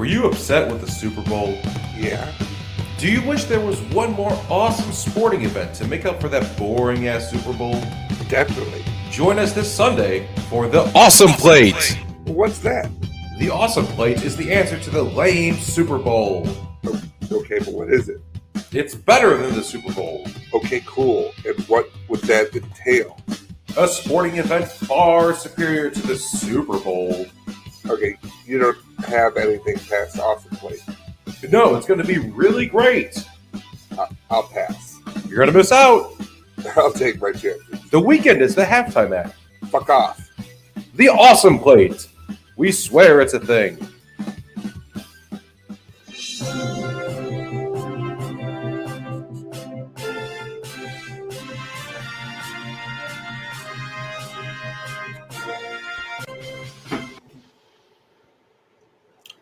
you upset with the Super Bowl? Yeah. Do you wish there was one more awesome sporting event to make up for that boring-ass Super Bowl? Definitely. Join us this Sunday for the Awesome Plate! What's that? The Awesome Plate is the answer to the lame Super Bowl. Okay, but what is it? It's better than the Super Bowl. Okay, cool. And what would that entail? A sporting event far superior to the Super Bowl. Okay, you don't have anything past Awesome Plate. No, it's going to be really great. I'll pass. You're going to miss out. I'll take my chances. The Weeknd is the halftime act. Fuck off. The Awesome Plate. We swear it's a thing.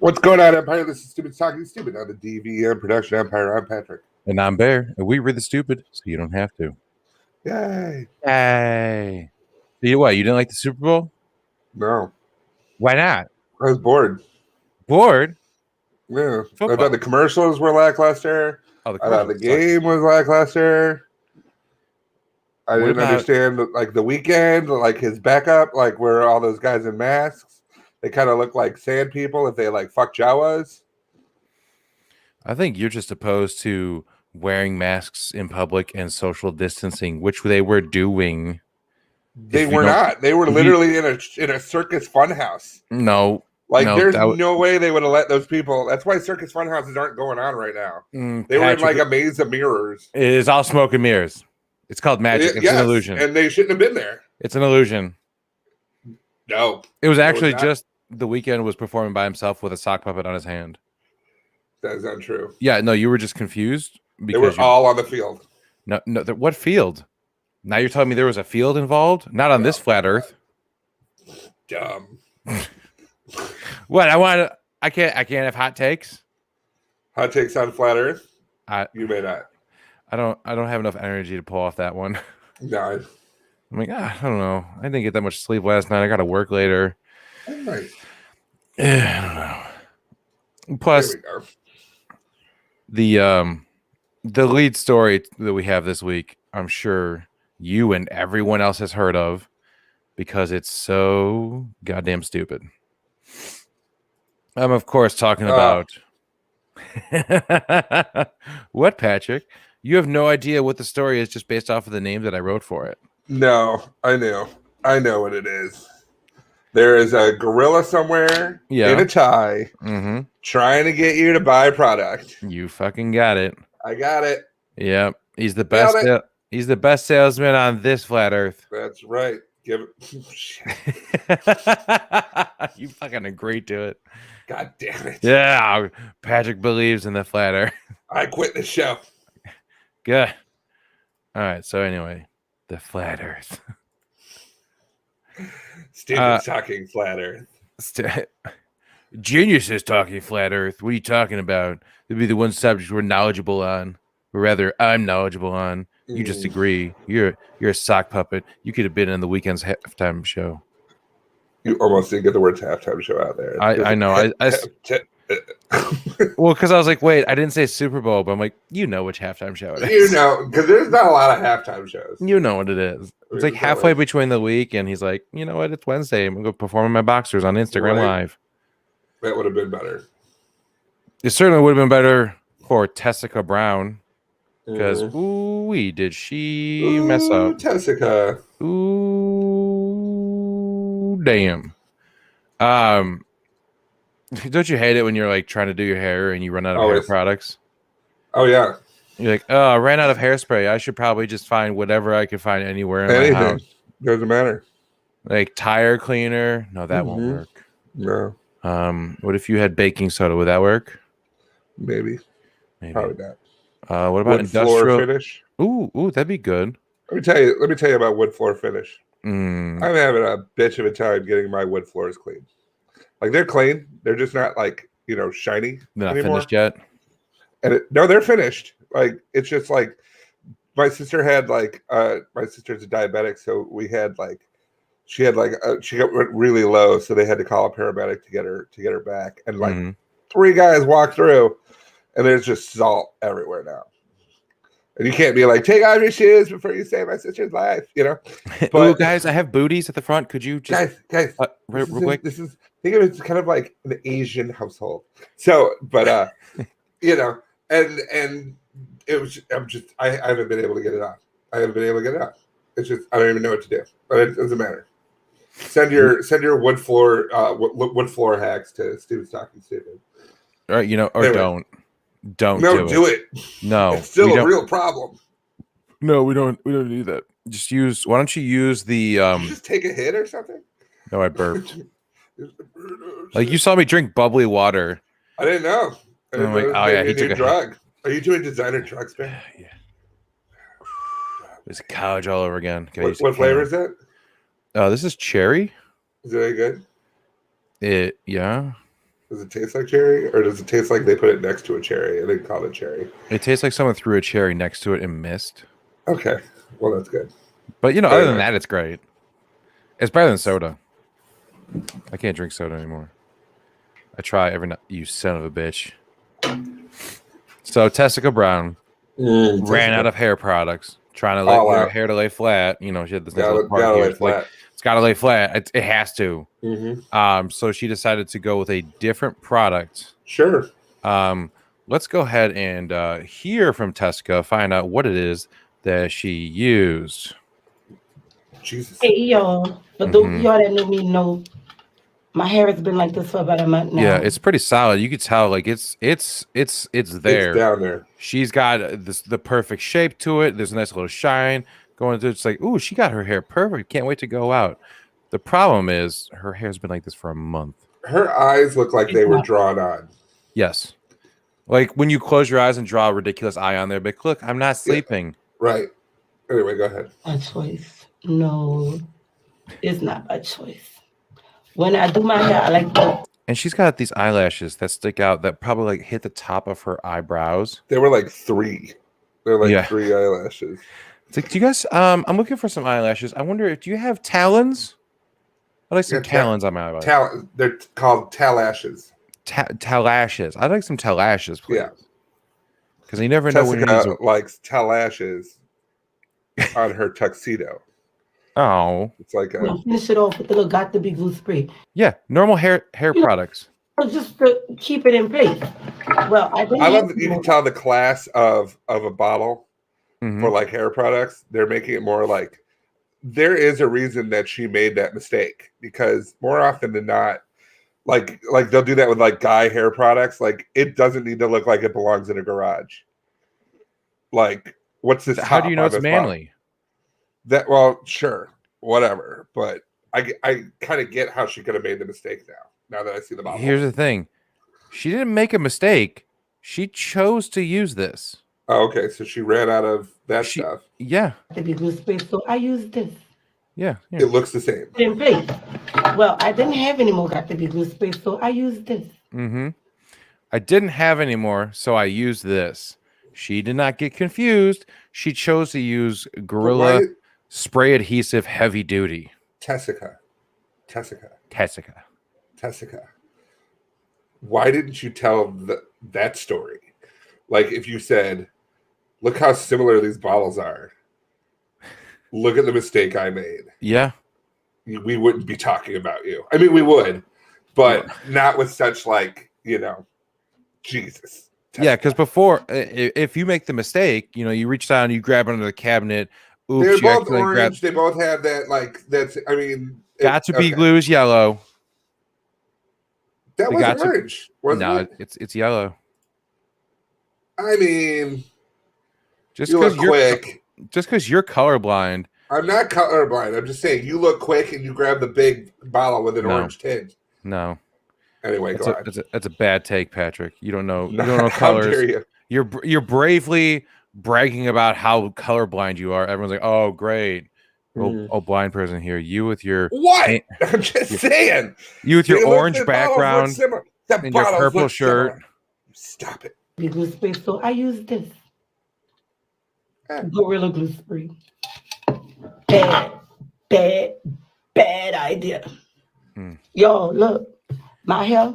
What's going on, Empire? This is Stupid Talking Stupid on the DVM Production Empire. I'm Patrick. And I'm Bear, and we read the stupid, so you don't have to. Yay. Hey. So you what? You didn't like the Super Bowl? No. Why not? I was bored. Bored? Yeah. Football. I thought the commercials were lackluster. Oh, I thought the game was lackluster. I didn't about- understand like the Weeknd, like his backup, like where all those guys in masks. They kind of look like sand people if they like fuck Jawas. I think you're just opposed to wearing masks in public and social distancing, which they were doing. They were not. They were literally in a circus funhouse. No. Like, no, there's no way they would have let those people. That's why circus funhouses aren't going on right now. They were in like a maze of mirrors. It is all smoke and mirrors. It's called magic. It's an illusion. And they shouldn't have been there. It's an illusion. No. It was actually just the Weeknd was performing by himself with a sock puppet on his hand. That is untrue. Yeah, no, you were just confused. They were all on the field. No, what field? Now you're telling me there was a field involved? Not on this flat Earth. Dumb. What? I can't have hot takes. Hot takes on flat Earth? You may not. I don't have enough energy to pull off that one. No. I'm like, I don't know. I didn't get that much sleep last night. I got to work later. Right. I don't know. Plus, the lead story that we have this week, I'm sure you and everyone else has heard of because it's so goddamn stupid. I'm, of course, talking about what, Patrick? You have no idea what the story is just based off of the name that I wrote for it. No, I know what it is. There is a gorilla somewhere in a tie trying to get you to buy a product. You fucking got it. I got it. Yep. He's the best. He's the best salesman on this flat Earth. That's right. Give it. You fucking agreed to it. God damn it. Yeah. Patrick believes in the flat Earth. I quit the show. Good. All right. So anyway, the flat Earth. Stupid talking flat Earth. Geniuses talking flat Earth. What are you talking about? It'd be the one subject we're knowledgeable on, or rather, I'm knowledgeable on. You just agree. You're a sock puppet. You could have been in the Weeknd's halftime show. You almost didn't get the words halftime show out there. I know. Well, because I was like, wait, I didn't say Super Bowl, but I'm like, you know which halftime show it is. You know, because there's not a lot of halftime shows. You know what it is. It's like halfway between the week, and he's like, you know what? It's Wednesday. I'm going to go perform in my boxers on Instagram Live. That would have been better. It certainly would have been better for Tessica Brown. Because, did she mess up? Tessica. Ooh, damn. Don't you hate it when you're like trying to do your hair and you run out of hair products? Oh, yeah. You're like, oh, I ran out of hairspray. I should probably just find whatever I can find anywhere in my house. Doesn't matter. Like tire cleaner. No, that won't work. No. What if you had baking soda? Would that work? Maybe. Probably not. What about industrial floor finish? Ooh, that'd be good. Let me tell you about wood floor finish. I'm having a bitch of a time getting my wood floors clean. Like, they're clean. They're just not like, shiny. They're not anymore. finished yet. And no, they're finished. Like, it's just like my sister had like my sister's a diabetic, so we had like she got really low, so they had to call a paramedic to get her back. And like 3 guys walk through, and there's just salt everywhere now. And you can't be like, take off your shoes before you save my sister's life, you know? But ooh, guys, I have booties at the front. Could you just guys, real quick? Think of it as kind of like an Asian household. So, but you know, and it was I haven't been able to get it off. It's just I don't even know what to do. But it doesn't matter. Send your wood floor hacks to Stupid Talking Stupid. All right, or anyway. Don't do it. No, it's still a real problem. No, we don't do that. Just use. Why don't you use the? Did you just take a hit or something? No, I burped. Like you saw me drink bubbly water. I didn't know. I'm like, oh yeah, he took a drug. Are you doing designer drugs, man? Yeah. It's college all over again. What flavor is that? This is cherry. Is it any good? Yeah. Does it taste like cherry, or does it taste like they put it next to a cherry and they call it cherry? It tastes like someone threw a cherry next to it and missed. Okay, well that's good. But other than that, it's great. It's better than soda. I can't drink soda anymore. I try every night. You son of a bitch. So Tessica Brown ran out of hair products, trying to let her hair to lay flat. She had this little part here. It's got to lay flat. It has to. Mm-hmm. So she decided to go with a different product. Sure. Let's go ahead and hear from Tessica, find out what it is that she used. Jesus. Hey, y'all. For those of y'all that know me, know my hair has been like this for about a month now. Yeah, it's pretty solid. You could tell, like it's there. It's down there. She's got the perfect shape to it. There's a nice little shine going through. It's like, ooh, she got her hair perfect. Can't wait to go out. The problem is her hair's been like this for a month. Her eyes look like they were drawn on. Yes. Like when you close your eyes and draw a ridiculous eye on there, but look, I'm not sleeping. Yeah, right. Anyway, go ahead. By choice. No, it's not by choice. When I do my hair, I like to. And she's got these eyelashes that stick out that probably like hit the top of her eyebrows. They were like 3. They're like 3 eyelashes. It's like, do you guys? I'm looking for some eyelashes. I wonder, do you have talons? I like some talons on my eyebrows. They're called talashes. Talashes. I'd like some talashes, please. Yeah. Because you never know when you use likes talashes on her tuxedo. Oh. It's like finish it off with the little got to be glue spray. Yeah, normal hair products. Just to keep it in place. Well, I love that you can tell the class of a bottle for like hair products. They're making it more like there is a reason that she made that mistake, because more often than not, like they'll do that with like guy hair products. Like it doesn't need to look like it belongs in a garage. Like what's this? How do you know it's manly? Well, sure, whatever. But I kind of get how she could have made the mistake now that I see the bottle. Here's the thing. She didn't make a mistake. She chose to use this. Oh, okay. So she ran out of that stuff. Yeah. So I used this. Yeah. It looks the same. In place. Well, I didn't have any more got to be glue space, so I used this. I didn't have any more, so I used this. She did not get confused. She chose to use Gorilla Spray Adhesive Heavy Duty. Tessica. Why didn't you tell that story? Like if you said, look how similar these bottles are. Look at the mistake I made. Yeah. We wouldn't be talking about you. I mean, we would, but not with such Jesus. Yeah, because before, if you make the mistake, you reach down, you grab under the cabinet. Oops, they're both orange. They both have that, I mean. Got to be glue is yellow. That was orange, wasn't it? It's yellow. I mean, just because you're colorblind. I'm not colorblind. I'm just saying you look quick and you grab the big bottle with an orange tinge. No. Anyway, go on. That's a bad take, Patrick. You don't know. You don't know colors. How dare you? You're bravely bragging about how colorblind you are. Everyone's like, "Oh, great, blind person here." You with your what? I'm just saying. You with your orange background and your purple shirt. Similar. Stop it. Glue spray. So I use this Gorilla Glue Spray. Bad idea. Y'all, look, my hair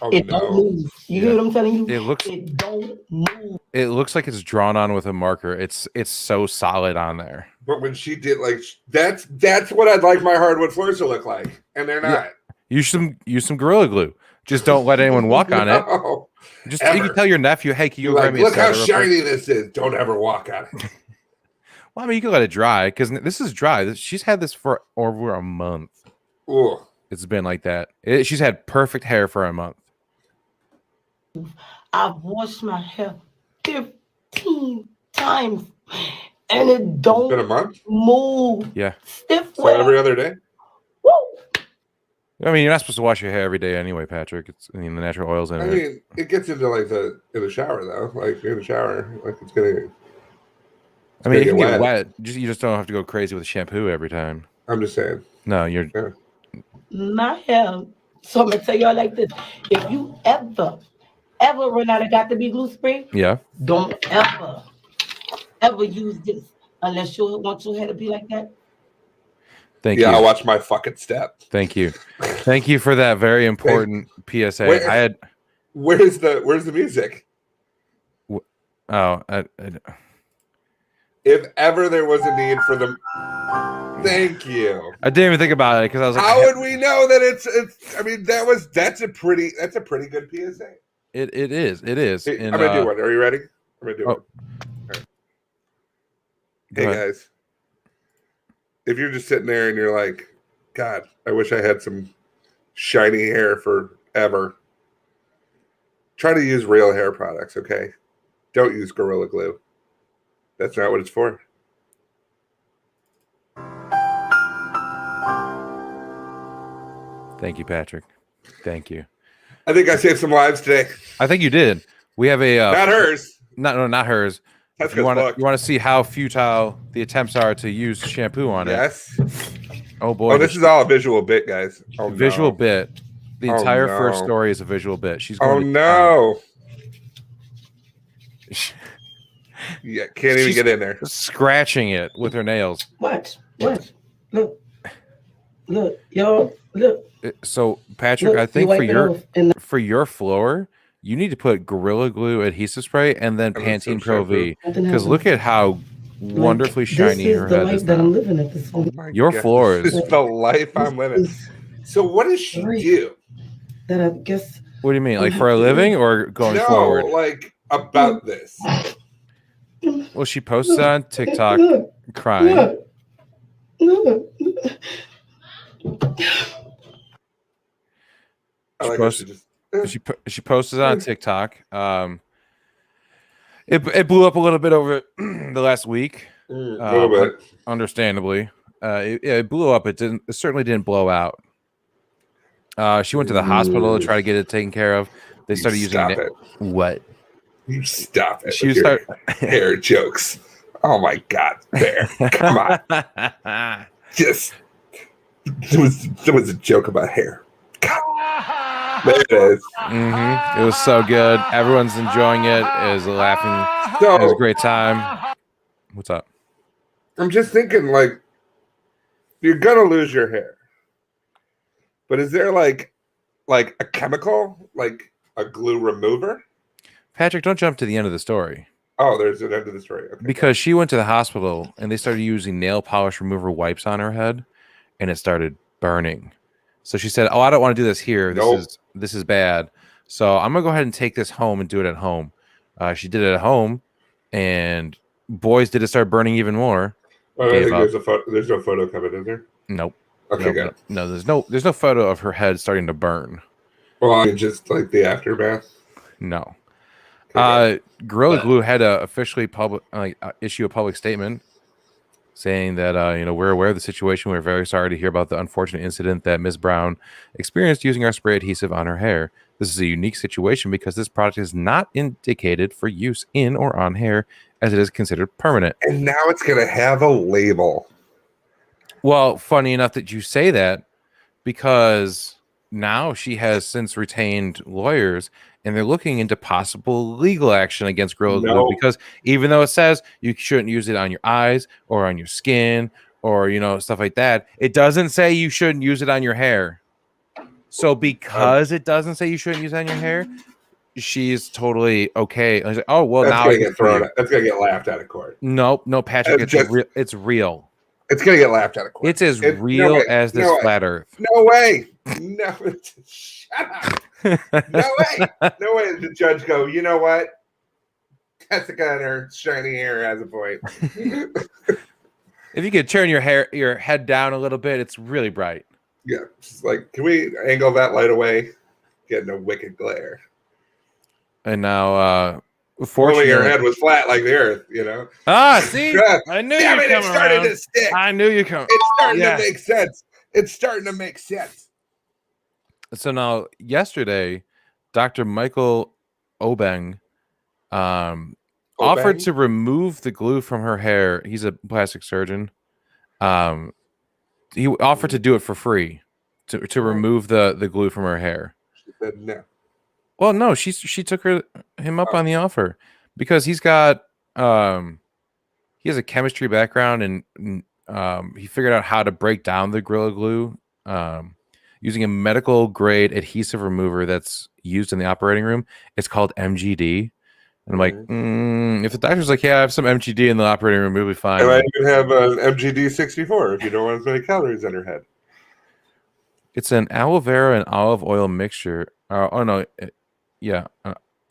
Oh It don't no. move. You hear what I'm telling you? It don't move. It looks like it's drawn on with a marker. It's so solid on there. But when she did like that's what I'd like my hardwood floors to look like, and they're not. Use some Gorilla Glue. Just don't let anyone walk on it. No, Just you can tell your nephew, hey, can you You're grab like, me a look how soda real shiny quick? this is. Don't ever walk on it. Well, I mean, you can let it dry because this is dry. She's had this for over a month. Ooh. It's been like that. She's had perfect hair for a month. I've washed my hair 15 times and it don't It's been a month? move. Yeah. Stiff So every other day? Woo! I mean, you're not supposed to wash your hair every day anyway, Patrick. The natural oils in it. I mean, it gets into like in the shower though. Like in the shower, like it's gonna. I mean, it can get wet. You just don't have to go crazy with shampoo every time. I'm just saying. No, you're. Yeah. My hair. So I'm gonna tell y'all like this: if you ever run out of got to be glue spray, don't ever use this unless you want your hair to be like that. Thank you. Yeah, I'll watch my fucking step. Thank you. Thank you for that very important PSA. Where's the music? Oh, if ever there was a need for them. Thank you. I didn't even think about it because I was like, how would we know that it's? I mean, that's a pretty good PSA. It is. I'm gonna do one. Are you ready? I'm gonna do one. Right. Hey guys, if you're just sitting there and you're like, God, I wish I had some shiny hair forever. Try to use real hair products, okay? Don't use Gorilla Glue. That's not what it's for. Thank you, Patrick. Thank you. I think I saved some lives today. I think you did. We have a not hers. Not hers. That's you want to see how futile the attempts are to use shampoo on it. Yes. Oh boy. Oh, this is all a visual bit, guys. Oh, visual bit. The entire first story is a visual bit. She's going Yeah, can't even get in there. Scratching it with her nails. What? Look, y'all, look. So, Patrick, I think for your floor, you need to put Gorilla Glue adhesive spray and then Pantene Pro V. Because look at how wonderfully shiny her head is now. I'm living at this point. Your floor is the life I'm living. So what does she do? That I guess. What do you mean, like for a living or going forward? No, like about this. Well, she posted on TikTok crying. She posted on TikTok. It blew up a little bit over the last week. A little bit, understandably. It blew up. It certainly didn't blow out. She went to the hospital to try to get it taken care of. They started using it. What? You stop it. She started hair jokes. Oh my God, Bear! Come on. Just there was a joke about hair. There it is. It was so good. Everyone's enjoying it. It was laughing. It was a great time. What's up? I'm just thinking, like, you're gonna lose your hair, but is there like a chemical, like a glue remover? Patrick, don't jump to the end of the story. Oh, there's an end of the story. Okay. Because she went to the hospital and they started using nail polish remover wipes on her head, and it started burning. So she said, "Oh, I don't want to do this here. This is bad. So I'm gonna go ahead and take this home and do it at home." She did it at home, and boys, did it start burning even more. I think there's a photo. There's no photo coming in there. Nope. Okay, good. No, there's no photo of her head starting to burn. Well, I mean, just like the aftermath. No. Gorilla Glue had to officially issue a public statement saying that we're aware of the situation. We're very sorry to hear about the unfortunate incident that Ms. Brown experienced using our spray adhesive on her hair. This is a unique situation because this product is not indicated for use in or on hair, as it is considered permanent. And now it's going to have a label. Well, funny enough that you say that, because now she has since retained lawyers, and they're looking into possible legal action against Gorilla Glue, because even though it says you shouldn't use it on your eyes or on your skin or stuff like that, it doesn't say you shouldn't use it on your hair. So because it doesn't say you shouldn't use that on your hair, she's totally okay. I was like, oh well, that's now gonna get thrown. That's gonna get laughed out of court. Nope, no, Patrick. It's real. It's real. It's gonna get laughed out of court. It's as real as this flat Earth. No way. No, shut up. No way. No way. The judge go, you know what? Jessica and her shiny hair has a point. If you could turn your head down a little bit, it's really bright. Yeah. She's like, can we angle that light away? Getting a wicked glare. And now, fortunately, your head was flat like the earth, you know? Ah, see? I knew Damn it, it's starting to stick. I knew you come. It's starting to make sense. It's starting to make sense. So now, yesterday, Dr. Michael Obeng offered to remove the glue from her hair. He's a plastic surgeon. He offered to do it for free, to remove the glue from her hair. She said no. Well, no, she took him up on the offer because he's got he has a chemistry background and he figured out how to break down the Gorilla Glue using a medical grade adhesive remover that's used in the operating room. It's called MGD. And I'm like, if the doctor's like, yeah, I have some MGD in the operating room, we'll be fine. And I even have an MGD 64 if you don't want as many calories in your head. It's an aloe vera and olive oil mixture. In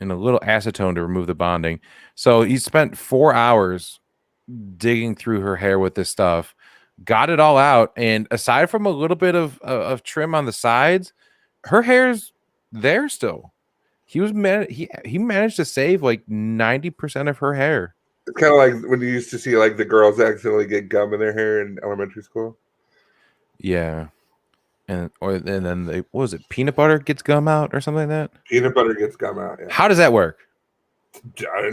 a little acetone to remove the bonding. So he spent 4 hours digging through her hair with this stuff, got it all out, and aside from a little bit of trim on the sides, her hair's there still. He managed to save like 90% of her hair. It's kind of like when you used to see like the girls accidentally get gum in their hair in elementary school. Yeah. And then what was it? Peanut butter gets gum out or something like that? Peanut butter gets gum out. Yeah. How does that work? I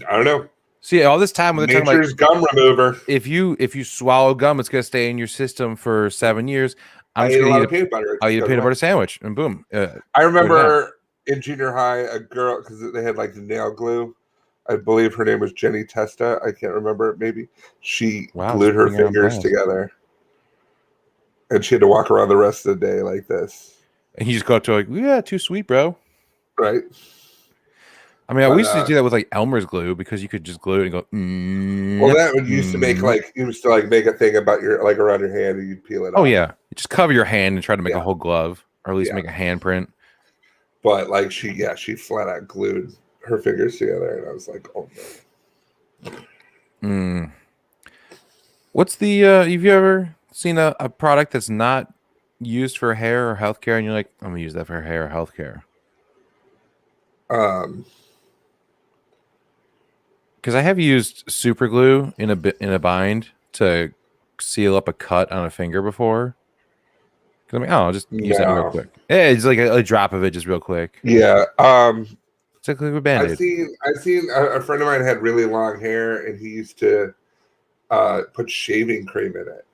don't know. See, all this time when they're talking Nature's gum remover. If you swallow gum, it's gonna stay in your system for 7 years. I ate a lot of peanut butter. I'll eat a peanut butter sandwich, and boom. I remember in junior high, a girl, because they had like the nail glue. I believe her name was Jenny Testa. I can't remember. Maybe she glued her fingers together. And she had to walk around the rest of the day like this. And you just go up to her like, yeah, too sweet, bro. Right. I mean, we used to do that with like Elmer's glue because you could just glue it and go. Well, that would used to make like you used to like make a thing about your like around your hand and you'd peel it off. Oh yeah, you just cover your hand and try to make a whole glove or at least make a handprint. But like she flat out glued her fingers together, and I was like, oh no. What's the? Have you ever seen a product that's not used for hair or healthcare, and you're like, I'm gonna use that for hair or healthcare? Because I have used super glue in a bind to seal up a cut on a finger before. Because I'm like, I'll just use that real quick. Yeah, it's like a drop of it, just real quick. Yeah. It's like a Band-Aid. I've seen a friend of mine had really long hair, and he used to put shaving cream in it,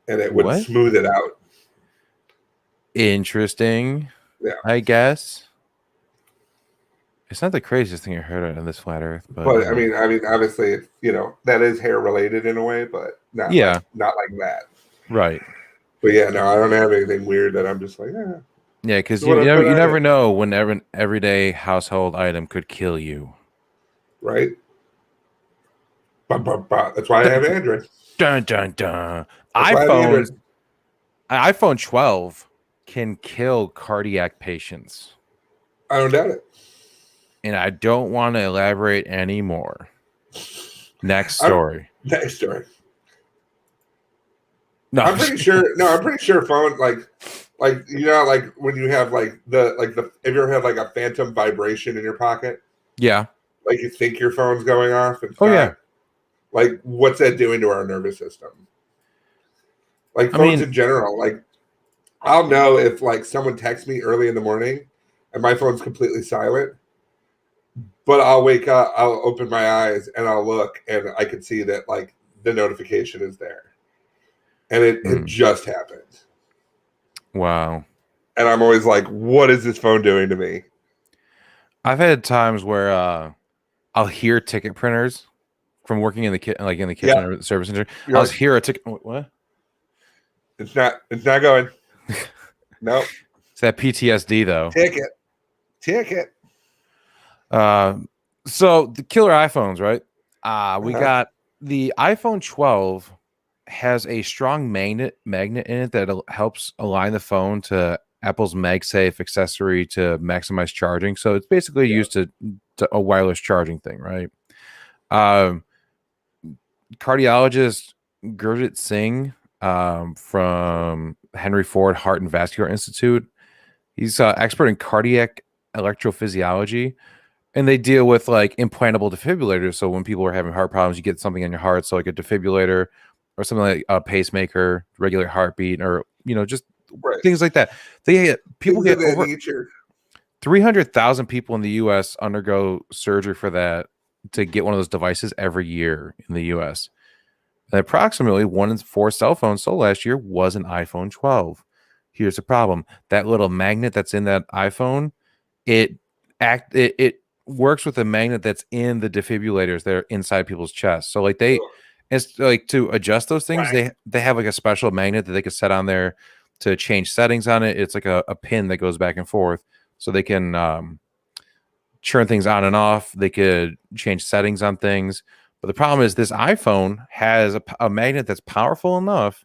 and it would smooth it out. Interesting. Yeah, I guess. It's not the craziest thing I heard on this flat Earth, but I mean, obviously, that is hair related in a way, but not like that, right? But yeah, no, I don't have anything weird that I'm just like, yeah, because you never know when an everyday household item could kill you, right? That's why I have Android. Dun dun dun. iPhone 12 can kill cardiac patients. I don't doubt it. And I don't want to elaborate anymore. Next story. Next story. No, I'm pretty sure phone like when you have like the if you ever have like a phantom vibration in your pocket. Yeah. Like you think your phone's going off. Yeah. Like what's that doing to our nervous system? Like phones in general. Like I'll know if like someone texts me early in the morning and my phone's completely silent. But I'll wake up, I'll open my eyes, and I'll look, and I can see that like the notification is there, and it just happened. Wow! And I'm always like, "What is this phone doing to me?" I've had times where I'll hear ticket printers from working in the kitchen or the service center. I'll hear a ticket. What? It's not going. Nope. It's that PTSD though. Ticket. So the killer iPhones, right? We got the iPhone 12 has a strong magnet in it that helps align the phone to Apple's MagSafe accessory to maximize charging. So it's basically used to a wireless charging thing, right? Cardiologist Gurjit Singh from Henry Ford Heart and Vascular Institute. He's an expert in cardiac electrophysiology, and they deal with like implantable defibrillators. So when people are having heart problems, you get something in your heart, so like a defibrillator or something like a pacemaker, regular heartbeat, or just things like that. People get over 300,000 people in the U.S. undergo surgery for that to get one of those devices every year in the U.S. And approximately 1 in 4 cell phones sold last year was an iPhone 12. Here's the problem: that little magnet that's in that iPhone, it works with the magnet that's in the defibrillators that are inside people's chests. So like it's like to adjust those things, they have like a special magnet that they can set on there to change settings on it. It's like a pin that goes back and forth, so they can churn things on and off. They could change settings on things. But the problem is this iPhone has a magnet that's powerful enough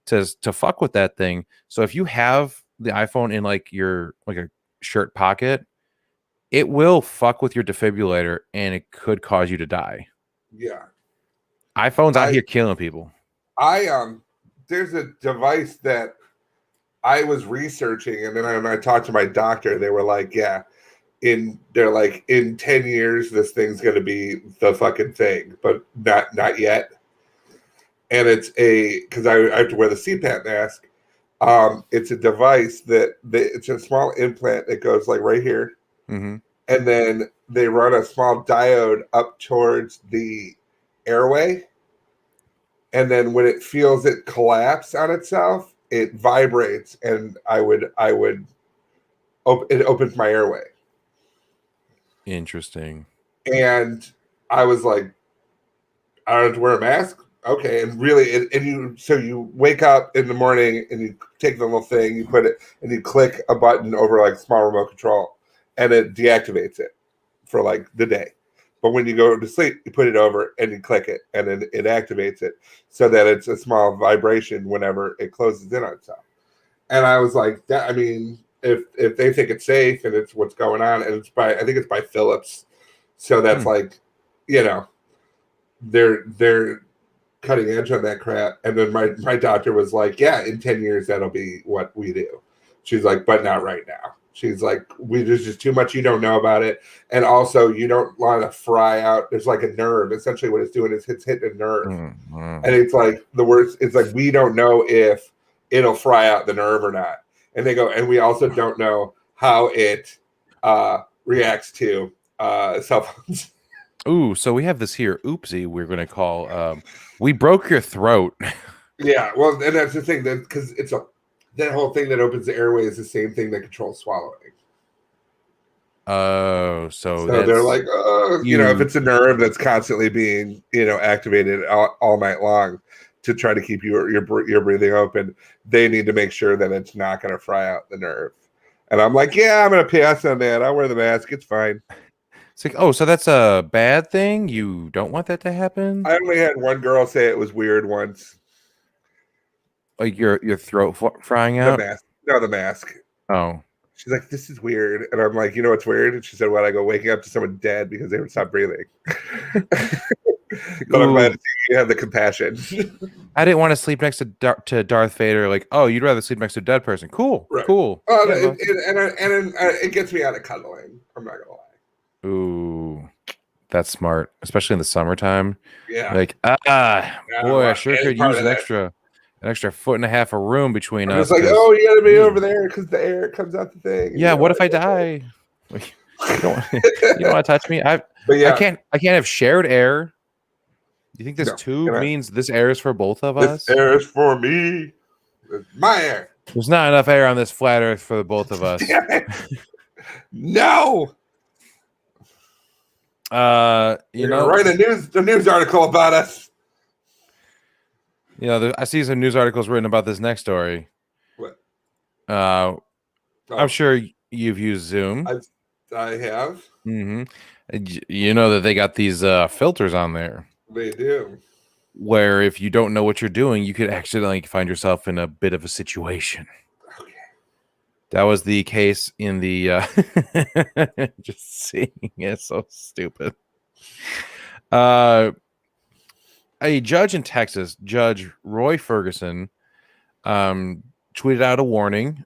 to fuck with that thing. So if you have the iPhone in like your a shirt pocket, it will fuck with your defibrillator and it could cause you to die. Yeah. iPhones out here killing people. There's a device that I was researching, and then when I talked to my doctor, they were like, yeah, in 10 years this thing's going to be the fucking thing, but not yet. And it's because I have to wear the CPAP mask. It's a device it's a small implant that goes like right here. Mm-hmm. And then they run a small diode up towards the airway. And then when it feels it collapse on itself, it vibrates, and it opens my airway. Interesting. And I was like, I don't have to wear a mask. Okay. And really, so you wake up in the morning and you take the little thing, you put it, and you click a button over like small remote control, and it deactivates it for like the day. But when you go to sleep, you put it over and you click it, and then it activates it so that it's a small vibration whenever it closes in on itself. And I was like, I mean, if they think it's safe and it's what's going on, and I think it's by Philips, so that's like, they're cutting edge on that crap. And then my doctor was like, yeah, in 10 years that'll be what we do. She's like, but not right now. She's like, there's just too much you don't know about it, and also you don't want to fry out. There's like a nerve. Essentially, what it's doing is it's hitting a nerve, and it's like the worst. It's like we don't know if it'll fry out the nerve or not. And they go, and we also don't know how it reacts to cell phones. Ooh, so we have this here. Oopsie, we're going to call. We broke your throat. Yeah, well, and that's the thing, that because that whole thing that opens the airway is the same thing that controls swallowing. Oh, so they're like, if it's a nerve that's constantly being, activated all night long to try to keep your breathing open, they need to make sure that it's not going to fry out the nerve. And I'm like, yeah, I'm going to pass on that. I'll wear the mask. It's fine. It's like, oh, so that's a bad thing? You don't want that to happen? I only had one girl say it was weird once. Like your throat frying out? The mask. No, the mask. Oh. She's like, this is weird. And I'm like, you know what's weird? And she said, what? I go, waking up to someone dead because they would stop breathing. But I'm glad to see you have the compassion. I didn't want to sleep next to Darth Vader. Like, oh, you'd rather sleep next to a dead person. Cool. Right. Cool. Oh, yeah, it gets me out of cuddling. I'm not going to lie. Ooh, that's smart, especially in the summertime. Yeah. Like, boy, I sure could use an extra foot and a half of room between us. It's like, oh, you got to be over there because the air comes out the thing. Yeah. What if I die? You don't want to touch me? I can't have shared air. Do you think this tube means this air is for both of us? This air is for me. It's my air. There's not enough air on this flat earth for the both of us. No. Write a news article about us. I see some news articles written about this next story. What? I'm sure you've used Zoom. I have. Mm-hmm. You know that they got these filters on there. They do. Where if you don't know what you're doing, you could accidentally find yourself in a bit of a situation. Okay. That was the case in the just seeing it, so stupid. A judge in Texas, Judge Roy Ferguson, tweeted out a warning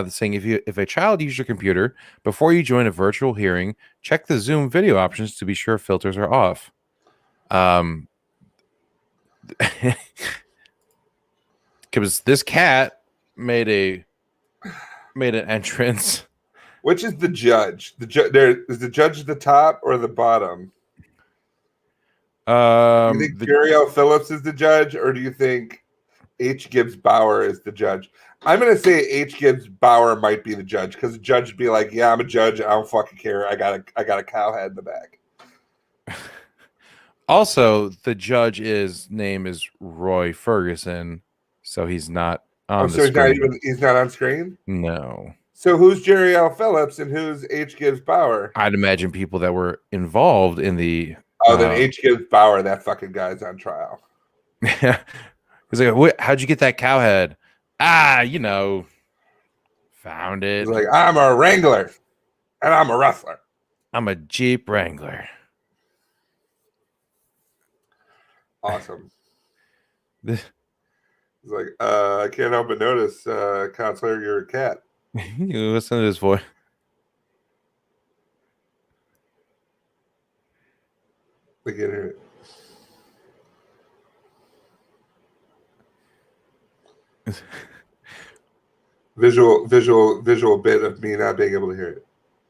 saying if a child uses your computer before you join a virtual hearing, check the Zoom video options to be sure filters are off. Because this cat made an entrance. Which is the judge? There is the judge at the top or the bottom? Do you think Jerry L. Phillips is the judge, or do you think H. Gibbs Bauer is the judge? I'm gonna say H. Gibbs Bauer might be the judge, because the judge would be like, "Yeah, I'm a judge. I don't fucking care. I got a cow head in the back." Also, the judge's name is Roy Ferguson, so he's not on the screen. He's not on screen? No. So who's Jerry L. Phillips and who's H. Gibbs Bauer? I'd imagine people that were involved in the... then H. Gibbs Bauer, that fucking guy's on trial. He's like, how'd you get that cow head? Found it. He's like, I'm a Wrangler, and I'm a Wrestler. I'm a Jeep Wrangler. Awesome. He's like, I can't help but notice, counselor, you're a cat. You listen to his voice. I can hear it. Visual bit of me not being able to hear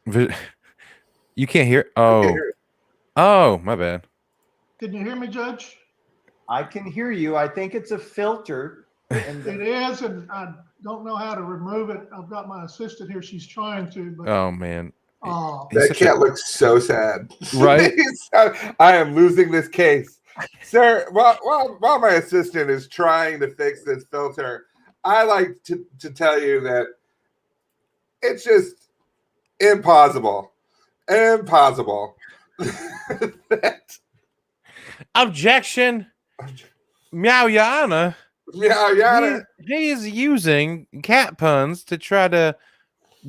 it. You can't hear? Oh. Oh, my bad. Can you hear me, Judge? I can hear you. I think it's a filter. It is, and I don't know how to remove it. I've got my assistant here. She's trying to. But, oh, man. That cat looks so sad. Right? I am losing this case. Sir, while my assistant is trying to fix this filter, I like to tell you that it's just impossible. Impossible. Objection. Meowyana. He's using cat puns to try to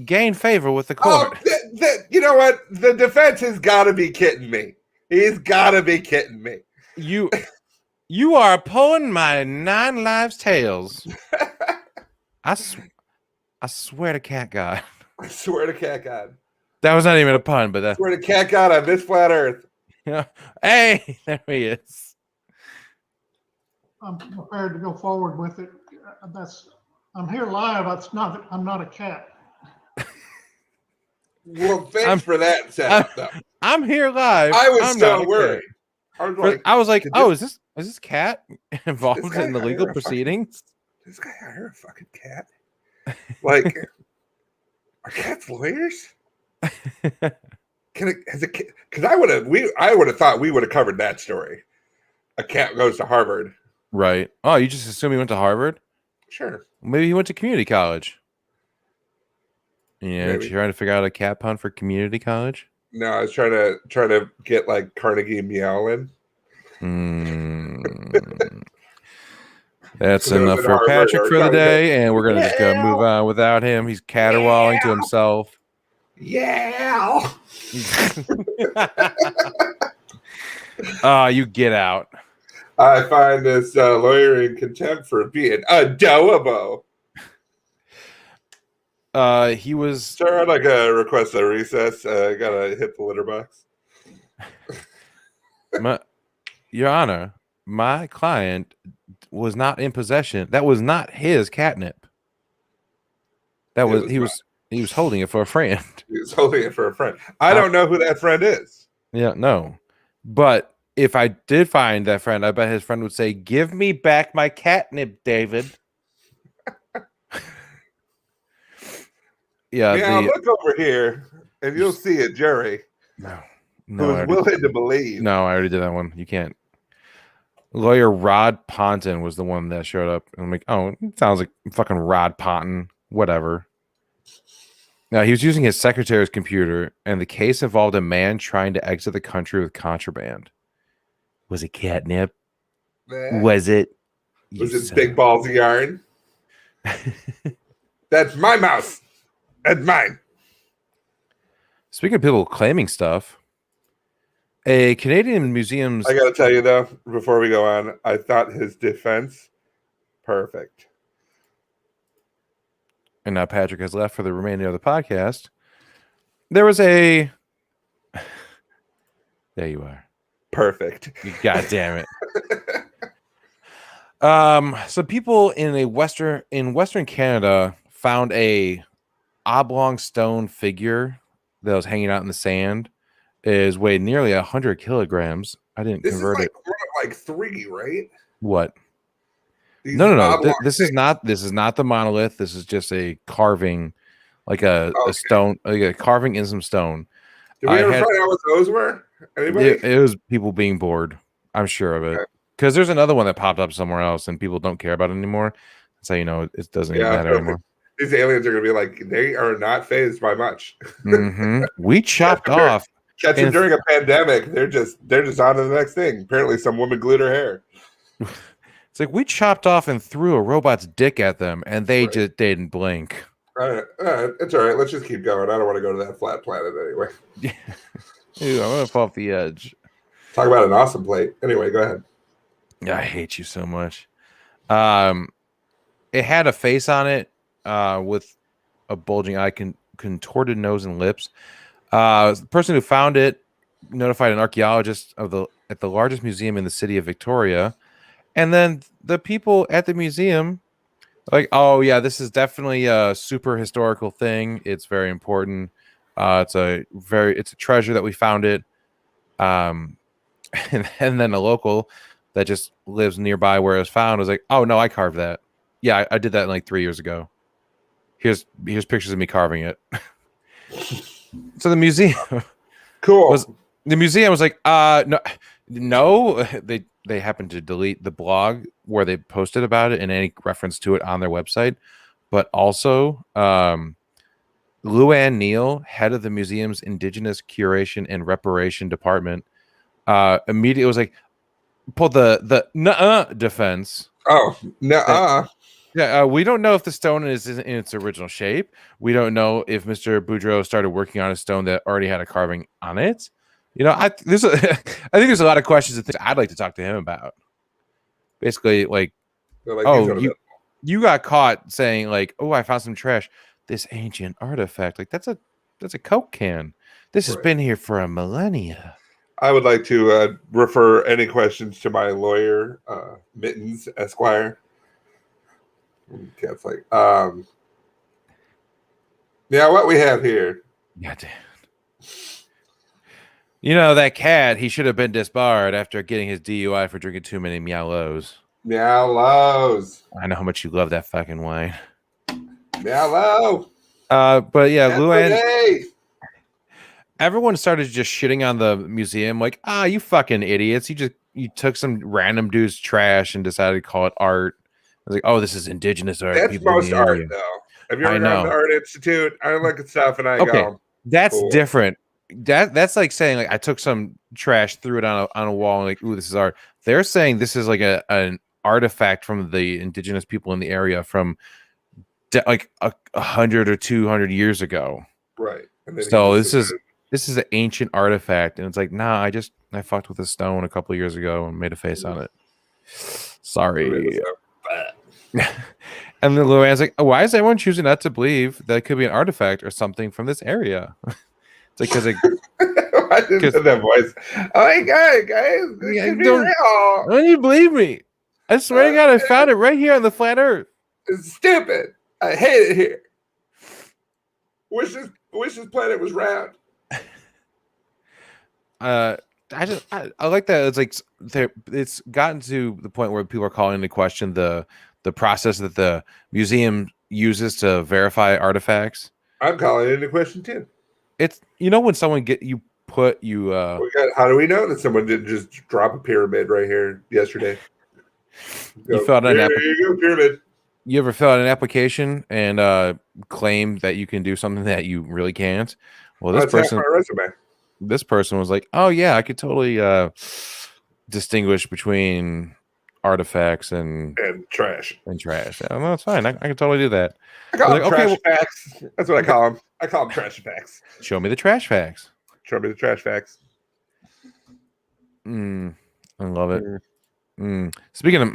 gain favor with the court. You know what? The defense has got to be kidding me. He's got to be kidding me. You are pulling my 9 lives tales. I swear to cat God. I swear to cat God. That was not even a pun, but that's... I swear to cat God on this flat earth. Yeah. Hey, there he is. I'm prepared to go forward with it. I'm here live. I'm not a cat. Well, thanks for that setup, though. I'm here live. I was so worried. I was like, is this cat involved in the legal proceedings? This guy hire a fucking cat? Like, are cats lawyers? Because I would have thought we would have covered that story. A cat goes to Harvard. Right. Oh, you just assume he went to Harvard? Sure. Maybe he went to community college. Yeah, you're trying to figure out a cat pun for community college? No, I was trying to get like Carnegie Meowlin. That's enough for Patrick for the day, and we're gonna just go move on without him. He's caterwauling to himself. Yeah. You get out. I find this lawyer in contempt for being adorable. He was. Sir, I'd like a request a recess. Gotta hit the litter box. Your Honor, my client was not in possession. That was not his catnip. He was holding it for a friend. He was holding it for a friend. I don't know who that friend is. Yeah, no. But if I did find that friend, I bet his friend would say, "Give me back my catnip, David." Yeah, look over here, and you'll see it, Jerry. No, who's willing to believe. No, I already did that one. You can't. Lawyer Rod Ponton was the one that showed up. And I'm like, oh, it sounds like fucking Rod Ponton. Whatever. Now, he was using his secretary's computer, and the case involved a man trying to exit the country with contraband. Was it catnip? Was it? Was it big balls of yarn? That's my mouse. That's mine. Speaking of people claiming stuff, a Canadian museum's... I got to tell you, though, before we go on, I thought his defense, perfect. And now Patrick has left for the remainder of the podcast. There was a... There you are. Perfect. God damn it. So people in Western Canada found a oblong stone figure that was hanging out in the sand. Is weighed nearly 100 kilograms. I didn't convert it. One of like 3, right? What? These No. This is not the monolith. This is just a carving, like a stone, like a carving in some stone. Did we ever find out what those were? Anybody? It was people being bored. I'm sure of it. Because there's another one that popped up somewhere else and people don't care about it anymore. That's how you know it doesn't even matter anymore. These aliens are going to be like, they are not phased by much. We chopped off. Catch them during a pandemic. They're just on to the next thing. Apparently some woman glued her hair. It's like we chopped off and threw a robot's dick at them and they just didn't blink. It's all right. Let's just keep going. I don't want to go to that flat planet anyway. Ew, I'm going to fall off the edge. Talk about an awesome plate. Anyway, go ahead. I hate you so much. It had a face on it with a bulging eye, contorted nose and lips. The person who found it notified an archaeologist at the largest museum in the city of Victoria, and then the people at the museum like, oh yeah, this is definitely a super historical thing. It's very important. It's a treasure that we found it. And then a local that just lives nearby where it was found was like, oh no, I carved that. Yeah, I did that like 3 years ago. Here's pictures of me carving it. So the museum was like, no. They happened to delete the blog where they posted about it and any reference to it on their website. But also, Luann Neal, head of the museum's Indigenous Curation and Reparation Department, immediately was like, pulled the nuh-uh defense. Oh, nuh-uh. Yeah, we don't know if the stone is in its original shape. We don't know if Mr. Boudreau started working on a stone that already had a carving on it. You know, I think there's a lot of questions and things I'd like to talk to him about. Basically, like you got caught saying like, oh, I found some trash. This ancient artifact, like that's a Coke can. This has been here for a millennia. I would like to refer any questions to my lawyer, Mittens Esquire. Cat's like, yeah, what we have here. Goddamn. You know, that cat, he should have been disbarred after getting his DUI for drinking too many Meow-Lows. Meow-Lows. I know how much you love that fucking wine. Meow-Low. But yeah, Luann. Hey. Everyone started just shitting on the museum, like, you fucking idiots. You took some random dude's trash and decided to call it art. I was like, oh, this is indigenous art. That's most art, though. Have you ever gone to the Art Institute? I look at stuff and I go, that's different. That's like saying like I took some trash, threw it on a wall, and like, ooh, this is art. They're saying this is like an artifact from the indigenous people in the area from like 100 or 200 years ago. Right. So this is an ancient artifact, and it's like, nah, I fucked with a stone a couple years ago and made a face on it. Sorry. And then Luann's like, why is everyone choosing not to believe that it could be an artifact or something from this area? It's like, because I didn't know that voice. Oh my god, guys, don't you believe me? I swear to God, I found it right here on the flat Earth. It's stupid. I hate it here. Wish this planet was round. I like that. It's like it's gotten to the point where people are calling into question the process that the museum uses to verify artifacts. I'm calling it into question too. It's, you know, when someone how do we know that someone didn't just drop a pyramid right here yesterday? You filled out an pyramid. You ever fill out an application and claim that you can do something that you really can't? Well, this person was like, "Oh yeah, I could totally distinguish between artifacts and trash. Yeah, no, it's fine. I can totally do that." I call them trash facts. That's what I call them. I call them trash facts. Show me the trash facts. Show me the trash facts. I love it. Speaking of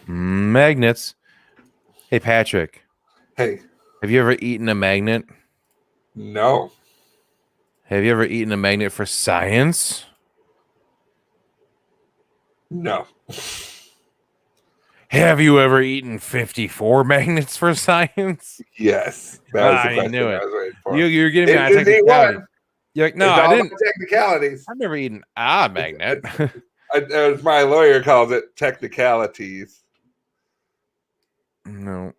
magnets. Hey, Patrick. Hey. Have you ever eaten a magnet? No. Have you ever eaten a magnet for science? No. Have you ever eaten 54 magnets for science? Yes. That was the question knew it. I was waiting for. You're getting me on technicality. You're like, no, I didn't. Technicalities. I've never eaten a magnet. As my lawyer calls it, technicalities. No.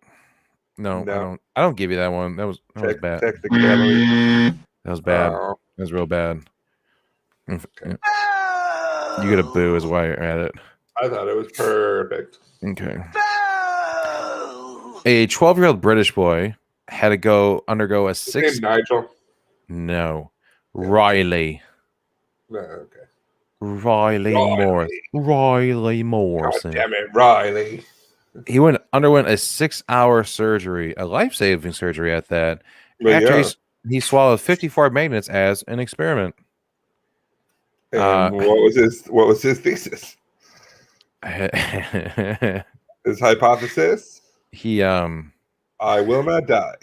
I don't give you that one. That was bad. Technicalities. That was bad. Oh. That was real bad. Okay. You get a boo is why you're at it. I thought it was perfect. Okay. A 12-year-old British boy had to go undergo a Name Nigel? No. Riley. No, okay. Riley Morrison. God damn it, Riley. He underwent a 6-hour surgery, a life-saving surgery at that. Well, after he swallowed 54 magnets as an experiment. And what was his thesis? His hypothesis? I will not die.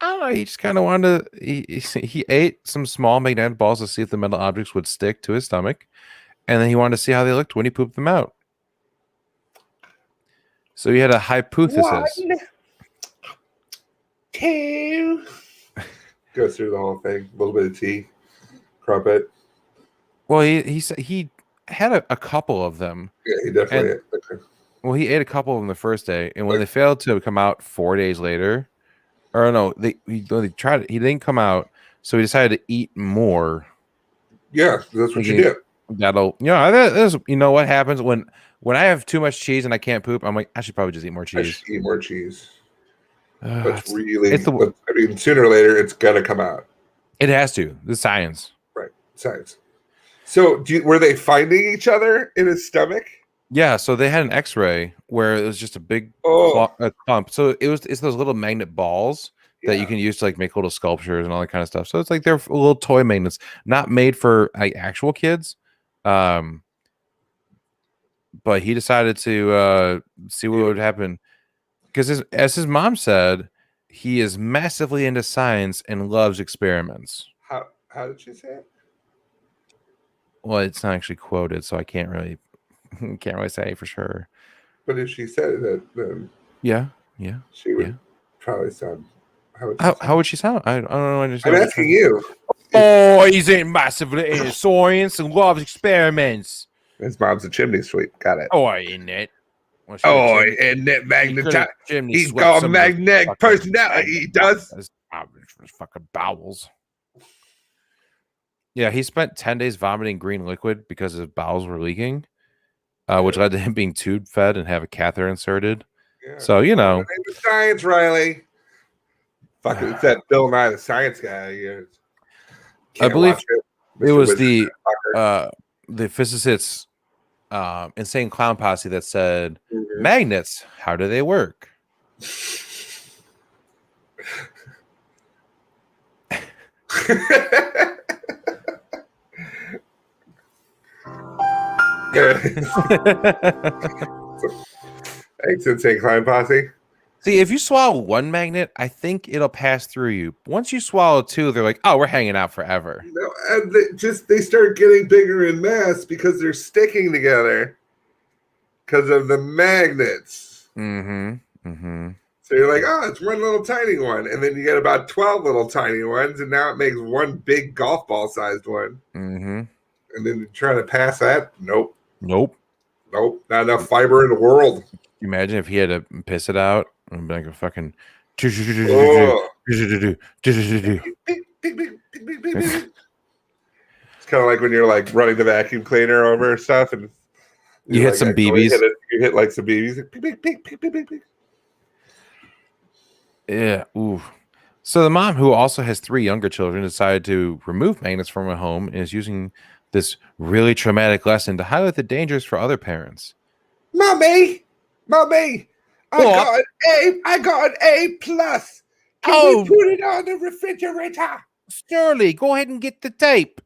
I don't know. He just kind of wanted to. He ate some small magnetic balls to see if the metal objects would stick to his stomach, and then he wanted to see how they looked when he pooped them out. So he had a hypothesis. 1, 2. Goes through the whole thing. A little bit of tea, crumpet. Well, he said he had a couple of them. Yeah, he definitely. Well, he ate a couple of them the first day, and when they failed to come out 4 days later, or no, they tried it. He didn't come out, so he decided to eat more. Yeah, that's what you do. That'll, that's, you know what happens when I have too much cheese and I can't poop. I'm like, I should probably just eat more cheese. I should eat more cheese. That's really. I mean, sooner or later, it's gonna come out. It has to. The science. Right, science. So, were they finding each other in his stomach? Yeah, so they had an X-ray where it was just a big clump. So it's those little magnet balls that you can use to like make little sculptures and all that kind of stuff. So it's like they're little toy magnets, not made for like actual kids. But he decided to see what would happen because, as his mom said, he is massively into science and loves experiments. How did she say it? Well, it's not actually quoted, so I can't really say for sure. But if she said it, then yeah, she would probably sound. How would she sound? I don't know. I'm asking you. Oh, he's in massively into science and loves experiments. His mom's a chimney sweep. Got it. Oh, isn't it? And that magnet. He's got a magnetic personality. He does. His fucking bowels. Yeah, he spent 10 days vomiting green liquid because his bowels were leaking, which led to him being tube fed and have a catheter inserted. Yeah. So, science, Riley. Fucking, it's that Bill Nye the Science Guy. I believe it was the physicist's insane clown posse that said, magnets, how do they work? Thanks, insane clown posse. See, if you swallow one magnet, I think it'll pass through you. Once you swallow two, they're like, "Oh, we're hanging out forever." No, and they start getting bigger in mass because they're sticking together because of the magnets. So you're like, "Oh, it's one little tiny one," and then you get about 12 little tiny ones, and now it makes one big golf ball sized one. And then you're trying to pass that? Nope. Not enough fiber in the world. Imagine if he had to piss it out. I'm like a fucking. It's kind of like when you're like running the vacuum cleaner over stuff, and You hit some BBs. You hit like some BBs. Like, peek, peek, peek, peek, peek, peek. Yeah. Ooh. So the mom, who also has 3 younger children, decided to remove magnets from her home and is using this really traumatic lesson to highlight the dangers for other parents. Mommy, I got an A plus. Can we put it on the refrigerator? Sterling, go ahead and get the tape.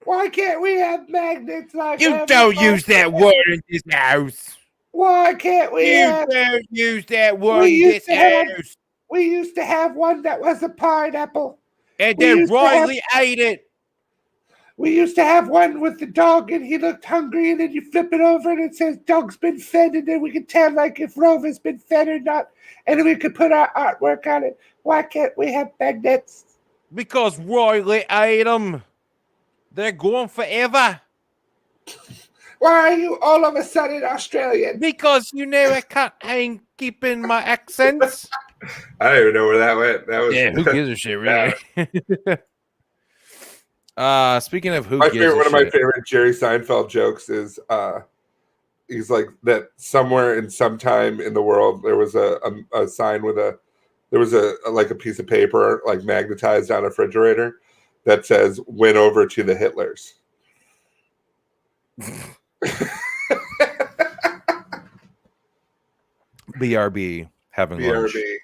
Why can't we have magnets like You don't use that word in this house. Why can't we don't use that word in this house. We used to have one that was a pineapple. And then Riley ate it. We used to have one with the dog and he looked hungry, and then you flip it over and it says dog's been fed, and then we can tell like if Rover's been fed or not, and then we could put our artwork on it. Why can't we have magnets? Because Riley ate them. They're gone forever. Why are you all of a sudden Australian? Because I can't hang keeping my accents. I don't even know where that went. That was who gives a shit, really? Speaking of one of my favorite Jerry Seinfeld jokes is he's like that somewhere in some time in the world there was a sign with there was a piece of paper like magnetized on a refrigerator that says "Win over to the Hitlers." BRB having lunch. BRB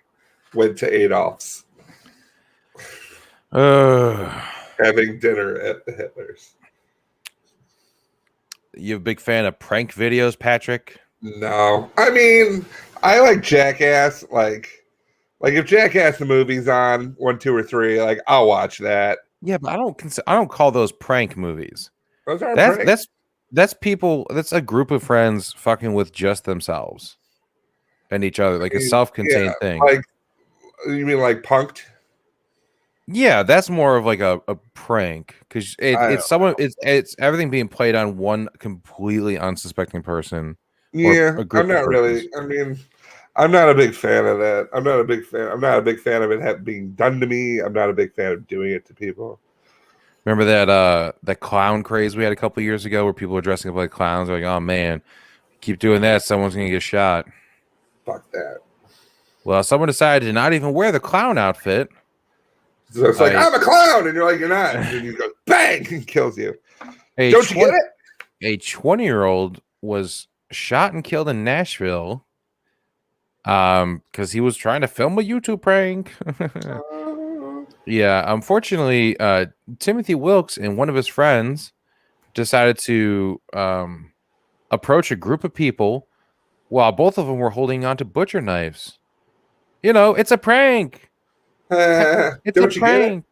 went to Adolph's. Having dinner at the Hitlers. You a big fan of prank videos, Patrick? No. I mean, I like Jackass. Like if Jackass the movie's on 1, 2, or 3, like I'll watch that. Yeah, but I don't call those prank movies. Those aren't pranks. That's people. That's a group of friends fucking with just themselves and each other, like a self-contained thing. Like you mean like Punked? Yeah, that's more of like a prank because it's everything being played on one completely unsuspecting person. Yeah, I'm not really. I mean, I'm not a big fan of that. I'm not a big fan of it being done to me. I'm not a big fan of doing it to people. Remember that clown craze we had a couple years ago where people were dressing up like clowns? Like, oh man, keep doing that, someone's gonna get shot. Fuck that. Well, someone decided to not even wear the clown outfit. So it's like, I'm a clown, and you're like, you're not. And then you go, bang, and kills you. Don't you get it? A 20-year-old was shot and killed in Nashville because he was trying to film a YouTube prank. Yeah, unfortunately, Timothy Wilkes and one of his friends decided to approach a group of people while both of them were holding on to butcher knives. You know, it's a prank. It's a prank.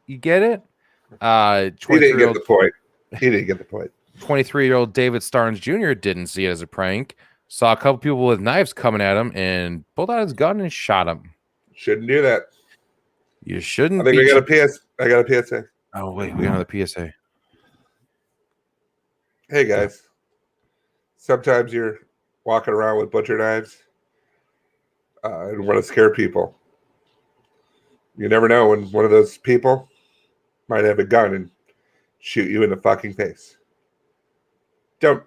You get it? He didn't get the point. He didn't get the point. 23-year-old David Starnes Jr. didn't see it as a prank. Saw a couple people with knives coming at him and pulled out his gun and shot him. Shouldn't do that. You shouldn't. I think I got a PSA. Oh wait, we got another PSA. Hey guys, sometimes you're walking around with butcher knives and want to scare people. You never know when one of those people might have a gun and shoot you in the fucking face. Don't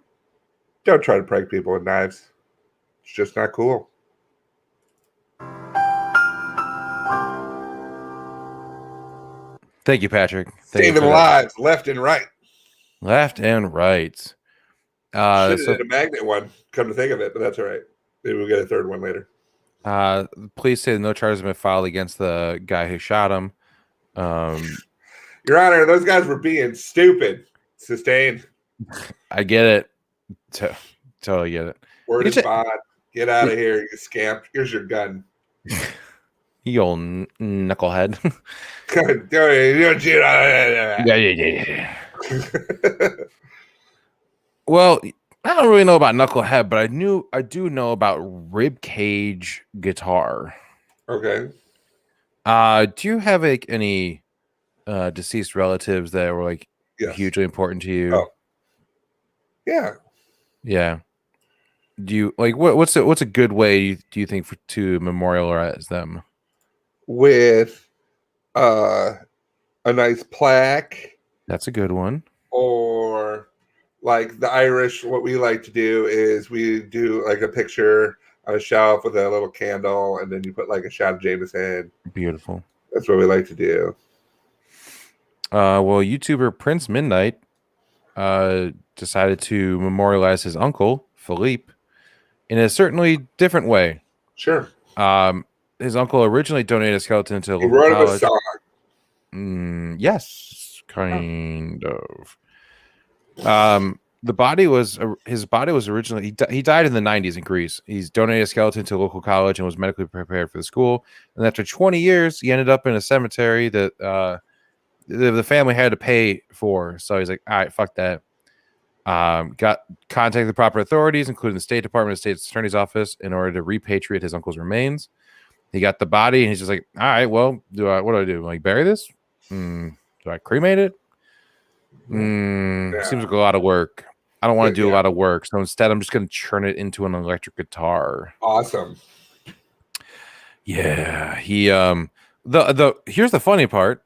try to prank people with knives. It's just not cool. Thank you, Patrick. Saving lives left and right. Left and right. Should have did a magnet one, come to think of it, but that's all right. Maybe we'll get a third one later. Please say that no charges have been filed against the guy who shot him. Your Honor, those guys were being stupid. Sustained. I get it. Totally get it. Word is bond. Get out of here, you scamp. Here's your gun. You old knucklehead. Well, I don't really know about knucklehead, but I do know about ribcage guitar. Okay. Do you have any deceased relatives that were like hugely important to you? Oh. Yeah. Yeah. Do you like what's a good way do you think to memorialize them? With a nice plaque. That's a good one. Or like the Irish, what we like to do is we do like a picture on a shelf with a little candle, and then you put like a shot of Jameson. Beautiful. That's what we like to do. Well, YouTuber Prince Midnight decided to memorialize his uncle, Philippe, in a certainly different way. Sure. His uncle originally donated a skeleton to a He local wrote him a college. song. Yes, kind of. His body was originally he died in the 90s in Greece. He's donated a skeleton to a local college and was medically prepared for the school. And after 20 years, he ended up in a cemetery that the family had to pay for. So he's like, all right, fuck that. Contacted the proper authorities, including the State Department and State Attorney's Office, in order to repatriate his uncle's remains. He got the body, and he's just like, all right, well, what do I do? Like, bury this? Do I cremate it? Seems like a lot of work. I don't want to do a lot of work, so instead, I'm just going to turn it into an electric guitar. Awesome. Yeah, he here's the funny part.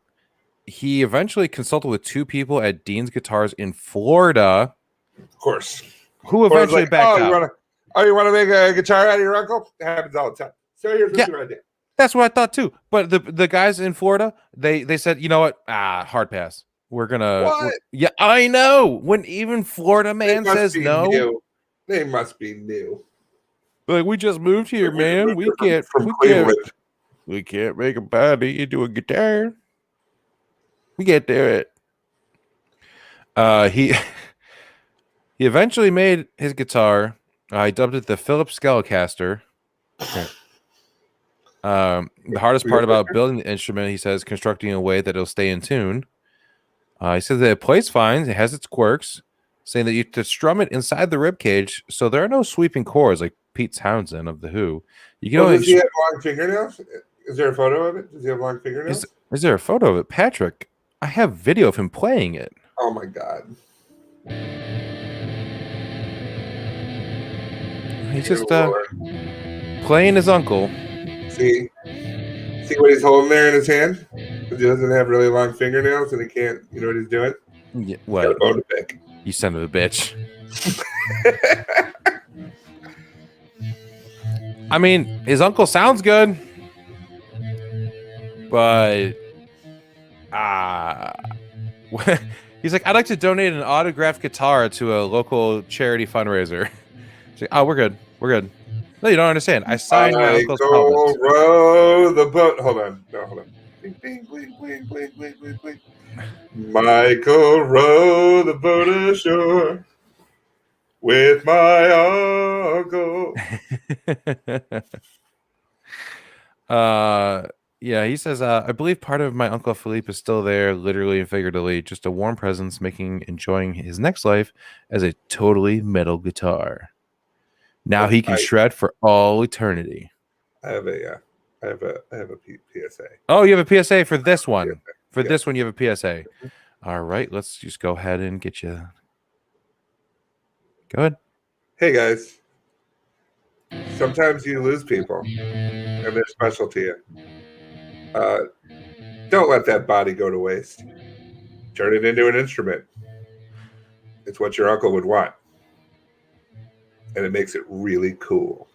He eventually consulted with 2 people at Dean's Guitars in Florida. Of course. Who eventually backed out. You want to make a guitar out of your uncle? It happens all the time. So here's what you're going to do. That's what I thought too. But the guys in Florida, they said, you know what? Hard pass. We're gonna. Yeah, I know. When even Florida man says no, new. They must be new. Like, we just moved here, man. We can't make a body into a guitar. We can't do it. He eventually made his guitar. He dubbed it the Philips Skelecaster. The hardest part about building the instrument, he says, constructing in a way that it'll stay in tune. He says that it plays fine. It has its quirks, saying that you have to strum it inside the rib cage, so there are no sweeping chords like Pete Townsend of The Who. You can does he have long fingernails? Is there a photo of it? Does he have long fingernails? Is there a photo of it? Patrick, I have video of him playing it. Oh my God. He's just playing his uncle. See what he's holding there in his hand? Because he doesn't have really long fingernails and he can't, you know what he's doing? Yeah, what? Got a bone to pick. You son of a bitch. I mean, his uncle sounds good, but he's like, I'd like to donate an autographed guitar to a local charity fundraiser. Like, oh, we're good. No, you don't understand. I signed my uncle's pelvis. Row the boat. Hold on. Bling, bling, bling, bling, bling, bling, bling, bling. Michael, row the boat ashore with my uncle. Yeah, he says, I believe part of my Uncle Philippe is still there, literally and figuratively, just a warm presence, enjoying his next life as a totally metal guitar. Now he can shred for all eternity. I have a PSA. Oh, you have a PSA for this one. PSA. For this one, you have a PSA. All right, let's just go ahead and get you. Go ahead. Hey guys. Sometimes you lose people, and they're special to you. Don't let that body go to waste. Turn it into an instrument. It's what your uncle would want. And it makes it really cool.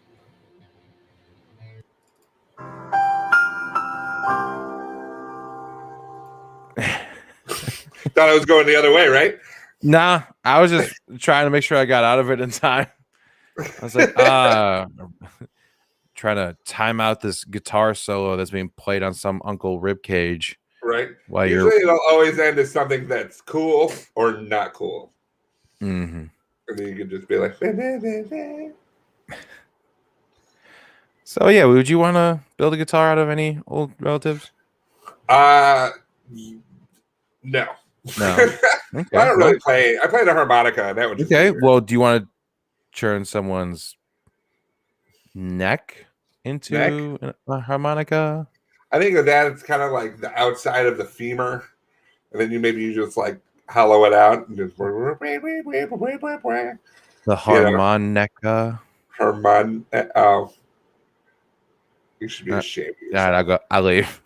Thought I was going the other way, right? Nah, I was just trying to make sure I got out of it in time. I was like, trying to time out this guitar solo that's being played on some uncle rib cage. Right. Usually it'll always end as something that's cool or not cool. Mm-hmm. And then you can just be like, bah, bah, bah, bah. So yeah, would you want to build a guitar out of any old relatives? No. No. Okay. I don't really play. I play the harmonica, and that would just okay. Well, do you want to turn someone's neck into a harmonica? I think of that it's kind of like the outside of the femur, and then you just like hollow it out and just the harmonica. Oh, you should be ashamed. I leave.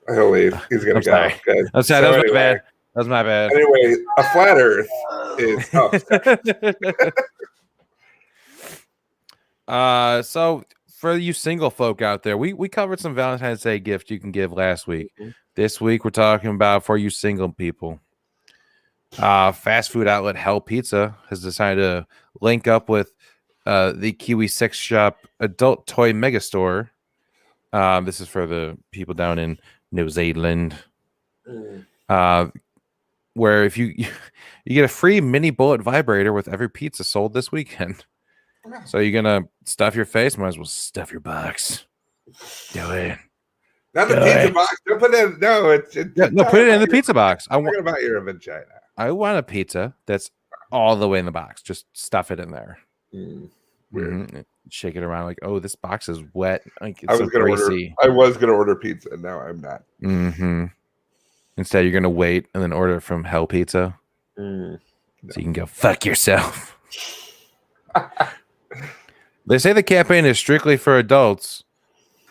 He'll leave. He's gonna go. I'm sorry. Good. I'm sorry. That was my bad. That was my bad. Anyway, a flat Earth is upset. So for you single folk out there, we covered some Valentine's Day gift you can give last week. Mm-hmm. This week we're talking about for you single people. Fast food outlet Hell Pizza has decided to link up with the Kiwi Sex Shop adult toy megastore. This is for the people down in New Zealand. Where if you get a free mini bullet vibrator with every pizza sold this weekend. So you're gonna stuff your face, might as well stuff your box. Do it. Not the pizza box. Don't put it. No, put it in the pizza box. I'm talking about your vagina. I want a pizza that's all the way in the box. Just stuff it in there. Shake it around like, oh, this box is wet. Like, it's I was gonna order pizza, and now I'm not. Instead, you're gonna wait and then order from Hell Pizza, so you can go fuck yourself. They say the campaign is strictly for adults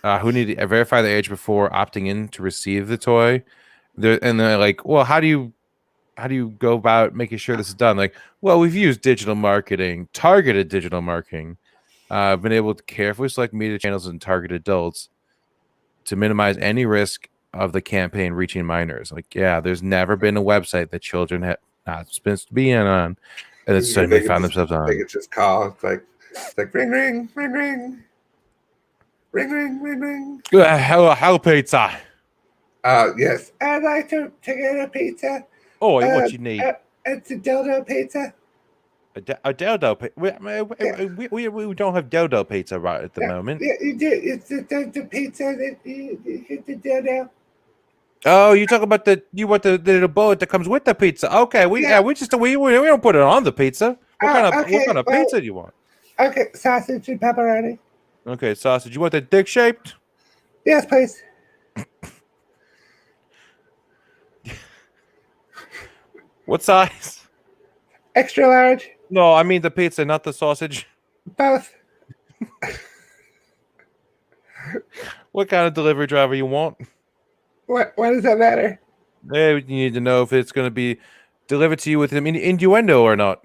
who need to verify their age before opting in to receive the toy. They're like, well, how do you go about making sure this is done? Like, well, we've used digital marketing, targeted digital marketing. I've been able to carefully select media channels and target adults to minimize any risk of the campaign reaching minors. Like, yeah, there's never been a website that children have not supposed to be in on, and then suddenly found themselves on. They could just call. It's like ring, ring, ring, ring, ring, ring, ring, ring. Hell Pizza. Yes, I'd like to get a pizza. Oh, what you need? It's a dildo pizza. A dildo pizza. We don't have dildo pizza right at the moment. Yeah, you do. It's the pizza that you get the dildo. Oh, you talk about the little bullet that comes with the pizza. Okay, we don't put it on the pizza. What kind of pizza do you want? Okay, sausage and pepperoni. Okay, sausage. You want the dick shaped? Yes, please. What size? Extra large. No, I mean the pizza, not the sausage. Both. What kind of delivery driver you want? What does that matter? Hey, you need to know if it's going to be delivered to you with an innuendo or not.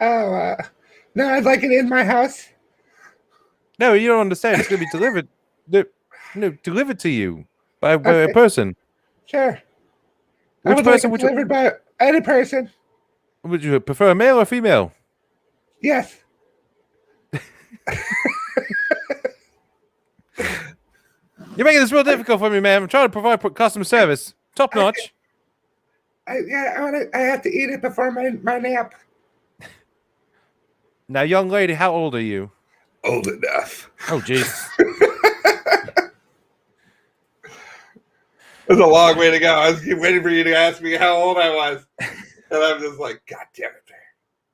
Oh, no, I'd like it in my house. No, you don't understand. It's going to be delivered. Delivered to you by a person. Sure. Which person would you delivered by any person? Would you prefer, male or female? Yes. You're making this real difficult for me, man. I'm trying to provide customer service, top notch. I have to eat it before my nap. Now, young lady, how old are you? Old enough. Oh, jeez. It's a long way to go. I was waiting for you to ask me how old I was. And I'm just like, God damn it.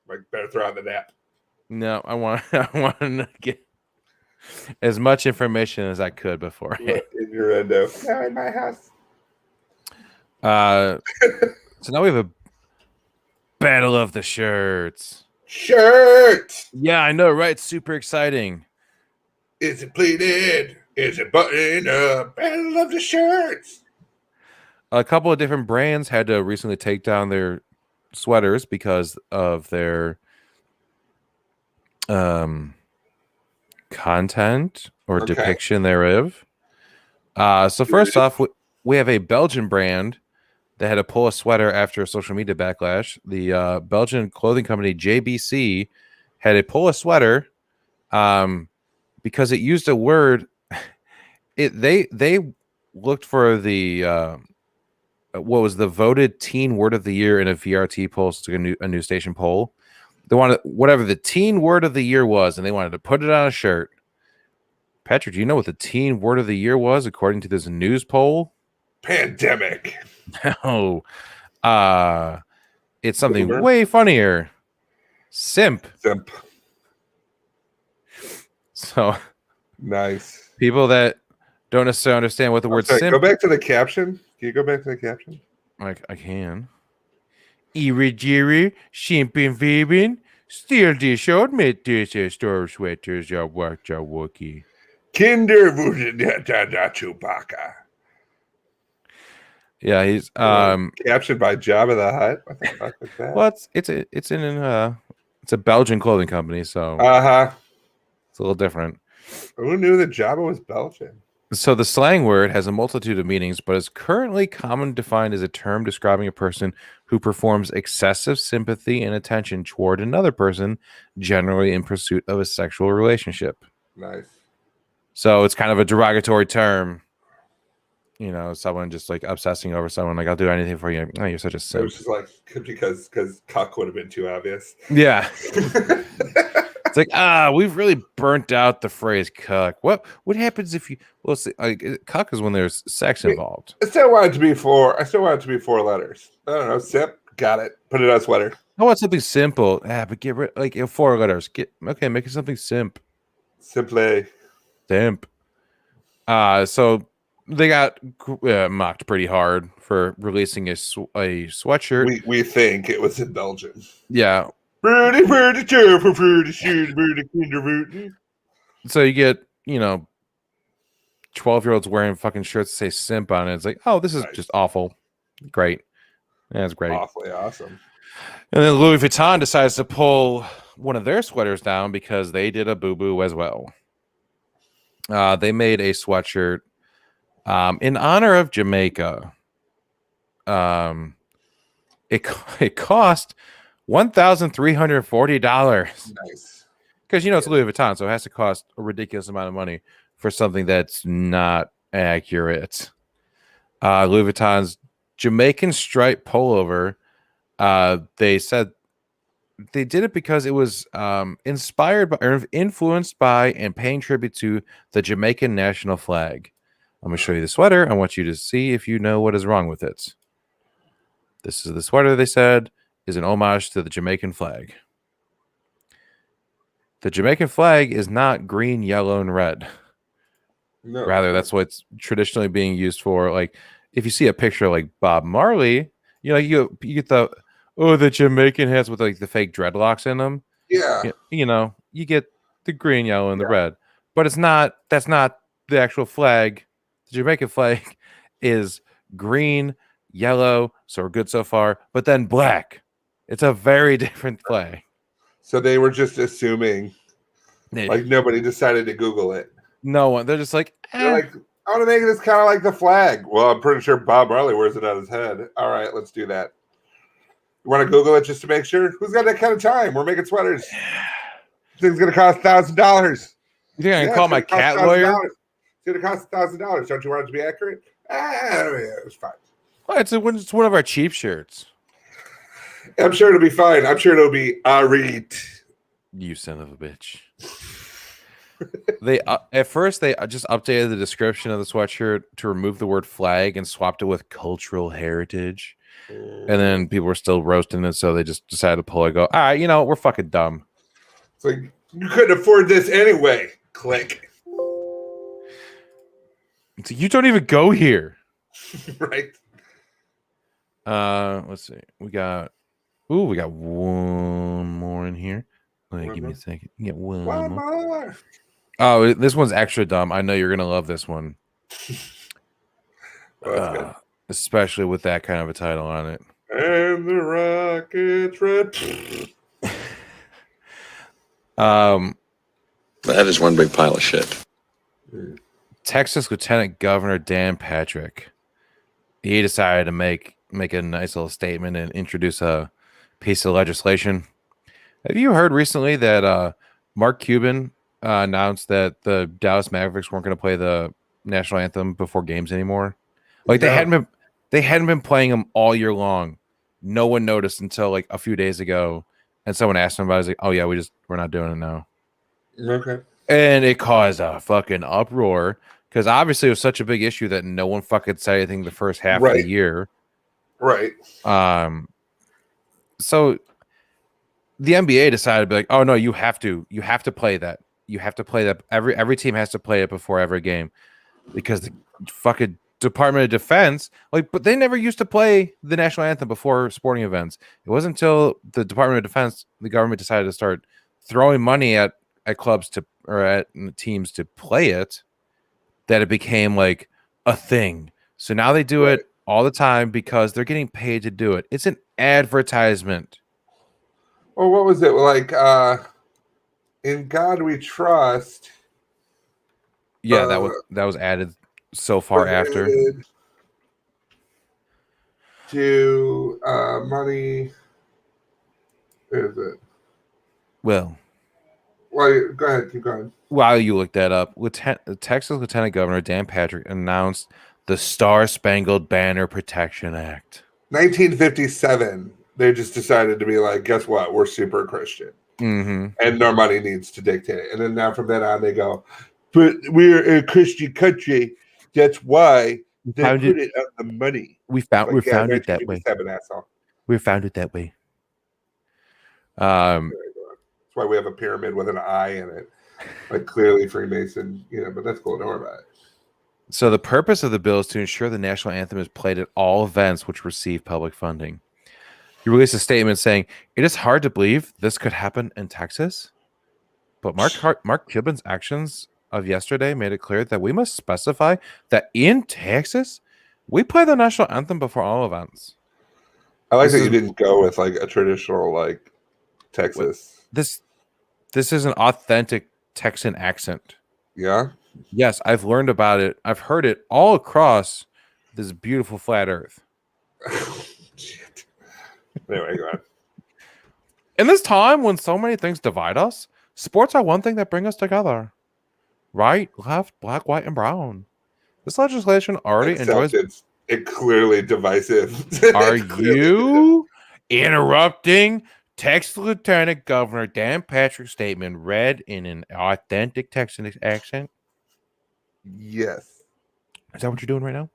Like, better throw on the nap. No, I want to get as much information as I could before. Innuendo. Now in my house. So now we have a battle of the shirts. Shirts! Yeah, I know, right? Super exciting. Is it pleated? Is it buttoned up? Battle of the shirts! A couple of different brands had to recently take down their sweaters because of their content or depiction thereof. So first off, we have a Belgian brand that had to pull a sweater after a social media backlash. The Belgian clothing company JBC had to pull a sweater because it used a word. They looked for the what was the voted teen word of the year in a VRT poll. So it's a new station poll. They wanted whatever the teen word of the year was, and they wanted to put it on a shirt. Patrick, do you know what the teen word of the year was according to this news poll? Pandemic. No. It's something way funnier. Simp. So nice. People that don't necessarily understand what the word simp. Go back to the caption. Can you go back to the caption? I can. Irigiri, shimping vibin, still dishod mit diese store sweaters ya work ya wookie. Kinder Chewbacca. Yeah, he's captured by Jabba the Hutt. What the fuck was that? Well, it's a Belgian clothing company, so it's a little different. Who knew that Jabba was Belgian? So the slang word has a multitude of meanings, but is currently commonly defined as a term describing a person who performs excessive sympathy and attention toward another person, generally in pursuit of a sexual relationship. Nice. So it's kind of a derogatory term. You know, someone just like obsessing over someone, like, I'll do anything for you. Oh, you're such a simp. It was just like because cuck would have been too obvious. Yeah. It's like, we've really burnt out the phrase cuck. What happens if you see, like, cuck is when there's sex involved. I still want it to be 4 letters. I don't know. Simp, got it. Put it on a sweater. I want something simple. But get rid, like, 4 letters. Make it something simp. Simply. Simp. So they got mocked pretty hard for releasing a sweatshirt. We think it was in Belgium. Yeah. So you get, 12-year-olds wearing fucking shirts that say simp on it. It's like, oh, this is just awful. Great. That's great. Awfully awesome. And then Louis Vuitton decides to pull one of their sweaters down because they did a boo-boo as well. They made a sweatshirt in honor of Jamaica. It cost $1,340. Nice. Because it's Louis Vuitton, so it has to cost a ridiculous amount of money for something that's not accurate. Louis Vuitton's Jamaican stripe pullover. They said they did it because it was inspired by or influenced by and paying tribute to the Jamaican national flag. I'm going to show you the sweater. I want you to see if you know what is wrong with it. This is the sweater, they said, is an homage to the Jamaican flag. The Jamaican flag is not green, yellow, and red. No. Rather, that's what's traditionally being used for. Like, if you see a picture like Bob Marley, you get the Jamaican hats with like the fake dreadlocks in them. Yeah. You get the green, yellow, and the red. But that's not the actual flag. The Jamaican flag is green, yellow, so we're good so far, but then black. It's a very different flag. So they were just assuming, like nobody decided to Google it. No one. They're just like, They're like, I want to make this kind of like the flag. Well, I'm pretty sure Bob Marley wears it on his head. All right, let's do that. You want to Google it just to make sure? Who's got that kind of time? We're making sweaters. Thing's gonna cost $1,000. You think I can call my cat lawyer? It's gonna cost $1,000. Don't you want it to be accurate? It's fine. Well, it's one of our cheap shirts. I'm sure it'll be fine. I'm sure it'll be alright. You son of a bitch. They at first they just updated the description of the sweatshirt to remove the word flag and swapped it with cultural heritage. And then people were still roasting it, so they just decided to pull it. Go, all right, we're fucking dumb. It's like, you couldn't afford this anyway. Click. It's like, you don't even go here. Right. Let's see. We got one more in here. Give me a second. You get one more. Oh, this one's extra dumb. I know you're gonna love this one. Especially with that kind of a title on it. And the rocket's red. That is one big pile of shit. Texas Lieutenant Governor Dan Patrick. He decided to make a nice little statement and introduce a piece of legislation. Have you heard recently that Mark Cuban announced that the Dallas Mavericks weren't going to play the national anthem before games anymore? Like they hadn't been playing them all year long. No one noticed until like a few days ago, and someone asked him about it. He's like, "Oh yeah, we're not doing it now." Okay. And it caused a fucking uproar because obviously it was such a big issue that no one fucking said anything the first half of the year. Right. So the NBA decided to be like, "Oh no, you have to play that. You have to play that. Every team has to play it before every game because the fucking Department of Defense, but they never used to play the national anthem before sporting events. It wasn't until the Department of Defense, the government decided to start throwing money at clubs or at teams to play it, that it became like a thing. So now they do it all the time because they're getting paid to do it. It's an advertisement. Well, what was it like? In God We Trust. Yeah, that was added so far after. To money. Where is it? Well, go ahead, keep going. While you look that up, Texas Lieutenant Governor Dan Patrick announced the Star Spangled Banner Protection Act. 1957. They just decided to be like, guess what? We're super Christian. Mm-hmm. And no money needs to dictate it. And then now from then on, they go, but we're a Christian country. That's why they put it on the money. We found it that way. We found it that way. That's why we have a pyramid with an eye in it. Like clearly Freemason, but that's cool. Don't worry about it. So the purpose of the bill is to ensure the national anthem is played at all events which receive public funding. He released a statement saying, "It is hard to believe this could happen in Texas, but Mark Cuban's actions of yesterday made it clear that we must specify that in Texas, we play the national anthem before all events." I like that you didn't go with like a traditional like Texas. This is an authentic Texan accent. Yeah? Yes, I've learned about it. I've heard it all across this beautiful flat earth. Shit. Anyway, go on. In this time when so many things divide us, sports are one thing that bring us together. Right, left, black, white, and brown. This legislation already enjoys... It's clearly divisive. Are you interrupting Texas Lieutenant Governor Dan Patrick's statement read in an authentic Texan accent? Yes. Is that what you're doing right now?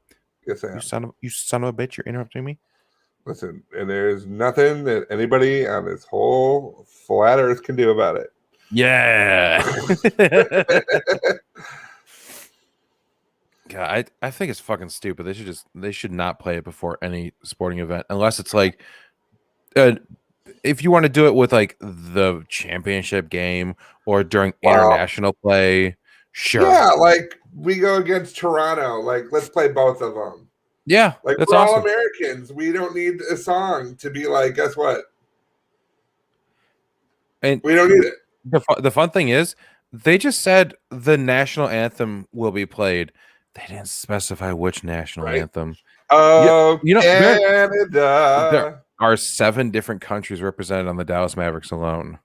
Yes, I am. You son of a bitch, you're interrupting me? Listen, and there's nothing that anybody on this whole flat earth can do about it. Yeah. God, I think it's fucking stupid. They should not play it before any sporting event unless it's like if you want to do it with like the championship game or during international play, sure. Yeah, like we go against Toronto. Like, let's play both of them. Yeah, like that's we're awesome. all Americans. We don't need a song to be like, guess what? And we don't need it. The fun thing is, they just said the national anthem will be played. They didn't specify which national anthem. Oh, Canada. There are 7 different countries represented on the Dallas Mavericks alone.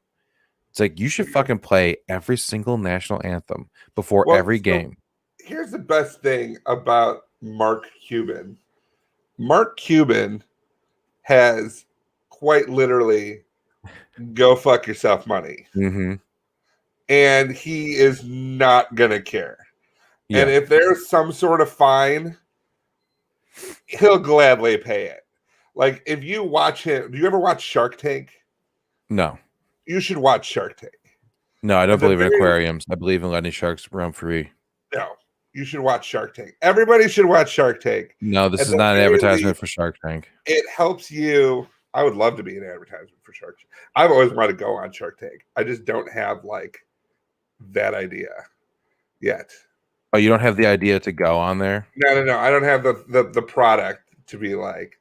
It's like you should fucking play every single national anthem before every game. Here's the best thing about Mark Cuban. Mark Cuban has quite literally go fuck yourself money. Mm-hmm. And he is not going to care. Yeah. And if there's some sort of fine, he'll gladly pay it. Like, if you watch him, do you ever watch Shark Tank? No. You should watch Shark Tank. No, I don't believe in aquariums. I believe in letting sharks roam free. No, you should watch Shark Tank. Everybody should watch Shark Tank. No, this is not an advertisement for Shark Tank. It helps you. I would love to be an advertisement for Shark Tank. I've always wanted to go on Shark Tank. I just don't have, like, that idea yet. Oh, you don't have the idea to go on there? No. I don't have the product to be like.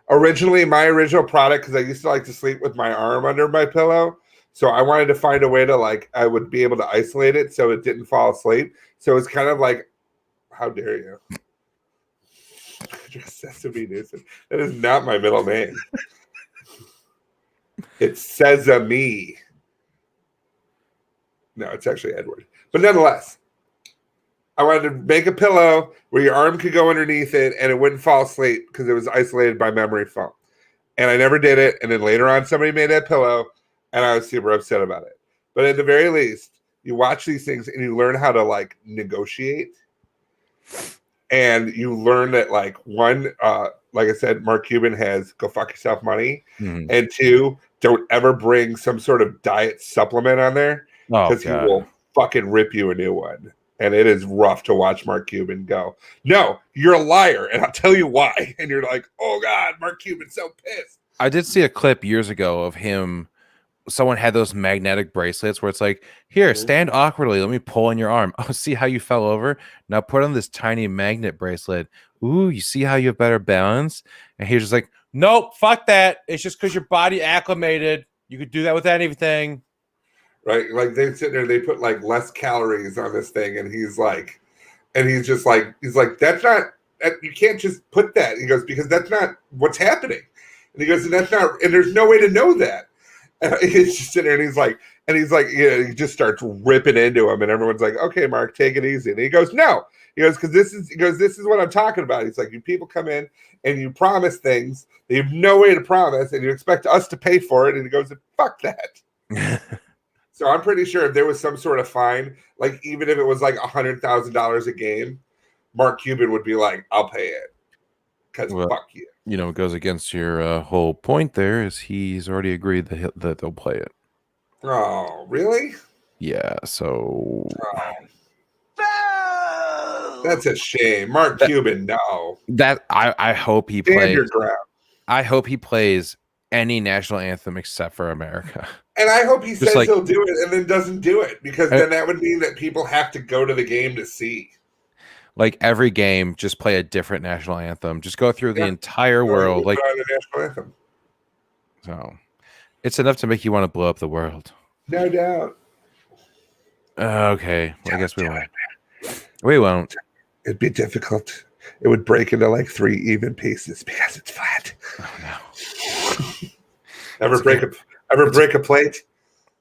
Originally, my original product, because I used to like to sleep with my arm under my pillow. So I wanted to find a way to, like, I would be able to isolate it so it didn't fall asleep. So it's kind of like, how dare you? Sesame Newsom. That is not my middle name. It's Sesame. No, it's actually Edward. But nonetheless, I wanted to make a pillow where your arm could go underneath it and it wouldn't fall asleep because it was isolated by memory foam. And I never did it. And then later on, somebody made that pillow and I was super upset about it. But at the very least, you watch these things and you learn how to, like, negotiate. And you learn that, like, one, like I said, Mark Cuban has go fuck yourself money. Mm-hmm. And 2, don't ever bring some sort of diet supplement on there because he will fucking rip you a new one. And it is rough to watch Mark Cuban go, no, you're a liar. And I'll tell you why. And you're like, oh, God, Mark Cuban's so pissed. I did see a clip years ago of him. Someone had those magnetic bracelets where it's like, here, stand awkwardly. Let me pull on your arm. Oh, see how you fell over? Now put on this tiny magnet bracelet. ooh, you see how you have better balance? And he's just like, nope, fuck that. It's just because your body acclimated. You could do that with anything. Right? Like they sit there, they put like less calories on this thing, and he's just like, that's not, you can't just put that. He goes, because that's not what's happening. And he goes, and that's not, and there's no way to know that. And he's just sitting there, and he's like, he just starts ripping into him, and everyone's like, okay, Mark, take it easy. And he goes, no. He goes, because this is what I'm talking about. He's like, you people come in and you promise things that you have no way to promise, and you expect us to pay for it. And he goes, fuck that. So I'm pretty sure if there was some sort of fine, like even if it was like $100,000 a game, Mark Cuban would be like, I'll pay it. Because fuck you. You know, it goes against your whole point there is he's already agreed that they'll play it. Oh, really? Yeah, so... That's a shame. Mark Cuban, no. I hope he Stand plays... your ground. I hope he plays any national anthem except for America. And I hope he Just says like, he'll do it and then doesn't do it, because then that would mean that people have to go to the game to see. Like every game, just play a different national anthem. Just go through the entire world. Like the national anthem. So it's enough to make you want to blow up the world. No doubt. Okay. Well, I guess we won't. We won't. It'd be difficult. It would break into like 3 even pieces because it's flat. Oh no. Ever break a plate?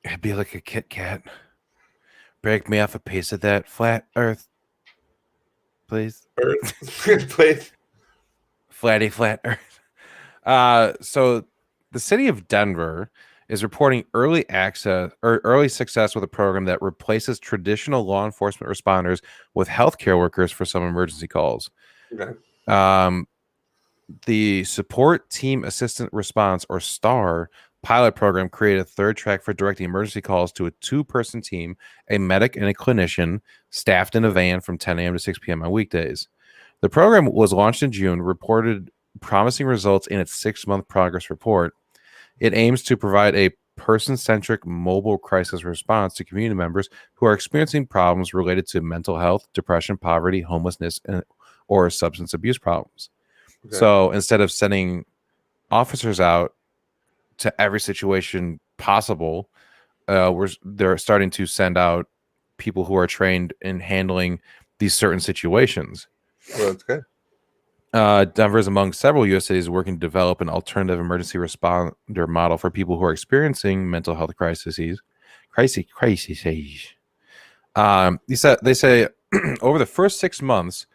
It'd be like a Kit Kat. Break me off a piece of that flat earth, please. Earth, please. Flatty flat earth. So the city of Denver is reporting early success with a program that replaces traditional law enforcement responders with healthcare workers for some emergency calls. Okay. The Support Team Assistant Response, or STAR, pilot program created a third track for directing emergency calls to a 2-person team, a medic and a clinician, staffed in a van from 10 a.m. to 6 p.m. on weekdays. The program was launched in June, reported promising results in its 6-month progress report. It aims to provide a person-centric mobile crisis response to community members who are experiencing problems related to mental health, depression, poverty, homelessness, or substance abuse problems. Okay. So instead of sending officers out to every situation possible, they're starting to send out people who are trained in handling these certain situations. Well, that's good. Denver is among several U.S. cities working to develop an alternative emergency responder model for people who are experiencing mental health crises. They say over the first 6 months,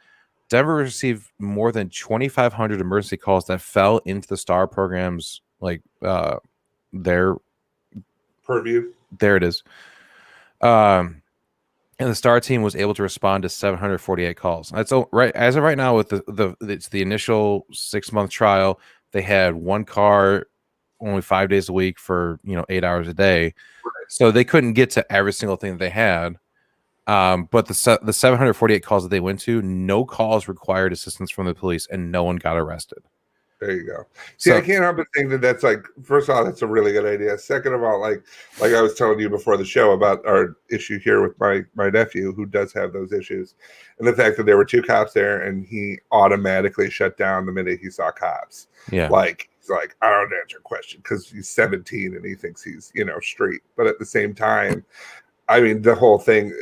Denver received more than 2,500 emergency calls that fell into the STAR program's their purview. There it is. And the STAR team was able to respond to 748 calls. That's right. As of right now, with it's the initial 6-month trial, they had 1 car only 5 days a week for 8 hours a day. Right. So they couldn't get to every single thing that they had. But the 748 calls that they went to, no calls required assistance from the police, and no one got arrested. There you go. See, I can't help but think that that's like, first of all, that's a really good idea. Second of all, like I was telling you before the show about our issue here with my nephew, who does have those issues, and the fact that there were 2 cops there, and he automatically shut down the minute he saw cops. Yeah, he's like, I don't answer a question because he's 17 and he thinks he's straight. But at the same time, I mean, the whole thing,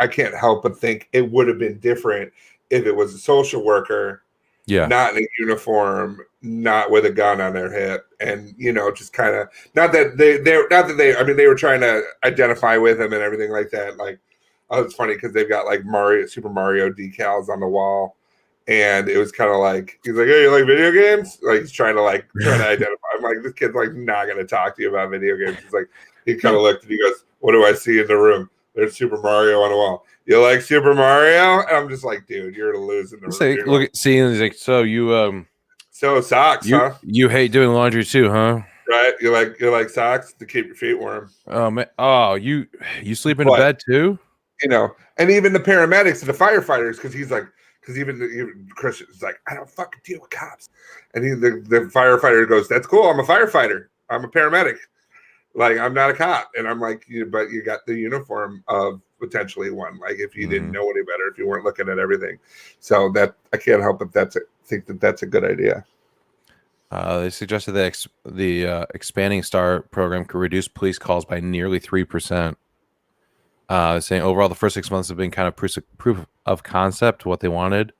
I can't help but think it would have been different if it was a social worker. Yeah, not in a uniform, not with a gun on their hip, and just kind of not that they. I mean, they were trying to identify with him and everything like that. Like, oh, it's funny because they've got like Super Mario decals on the wall, and it was kind of like he's like, "Hey, you like video games?" Like he's trying to identify. I'm like, this kid's like not gonna talk to you about video games. He's like, he kind of looked and he goes, "What do I see in the room?" There's Super Mario on the wall. You like Super Mario? And I'm just like, dude, you're losing the room. Look at seeing. He's like, so you so socks, huh? You hate doing laundry too, huh? Right. You like socks to keep your feet warm. Oh man. Oh, you sleep in a bed too? And even the paramedics and the firefighters, because even Christian's like, I don't fucking deal with cops. And the firefighter goes, that's cool. I'm a firefighter. I'm a paramedic. Like, I'm not a cop. And I'm like, but you got the uniform of potentially one. Like, if you didn't know any better, if you weren't looking at everything. So that I can't help but think that that's a good idea. They suggested that the expanding STAR program could reduce police calls by nearly 3%. Saying overall, the first 6 months have been kind of proof of concept, what they wanted.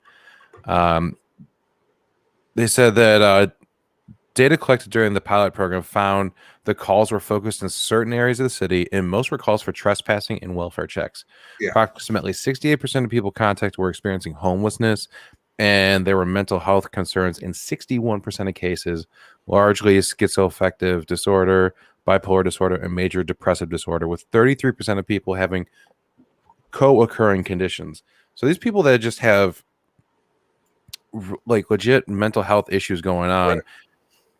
They said that data collected during the pilot program found the calls were focused in certain areas of the city, and most were calls for trespassing and welfare checks. Yeah. Approximately 68% of people contacted were experiencing homelessness, and there were mental health concerns in 61% of cases, largely schizoaffective disorder, bipolar disorder, and major depressive disorder, with 33% of people having co-occurring conditions. So these people that just have like legit mental health issues going on, right.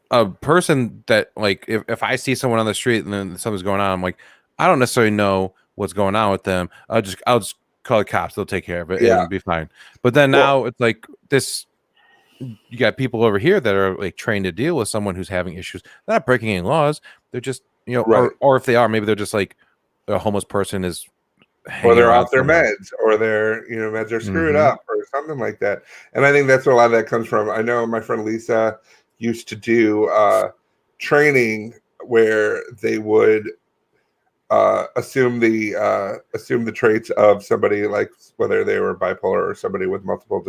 A person that, like, if I see someone on the street and then something's going on, I'm like, I don't necessarily know what's going on with them. I'll just call the cops. They'll take care of it and be fine. But then now it's like this, you got people over here that are like trained to deal with someone who's having issues. They're not breaking any laws. They're just, right. or if they are, maybe they're just like a homeless person is, or they're off their meds, or their meds are screwed up, or something like that. And I think that's where a lot of that comes from. I know my friend Lisa used to do training where they would assume the traits of somebody, like whether they were bipolar or somebody with multiple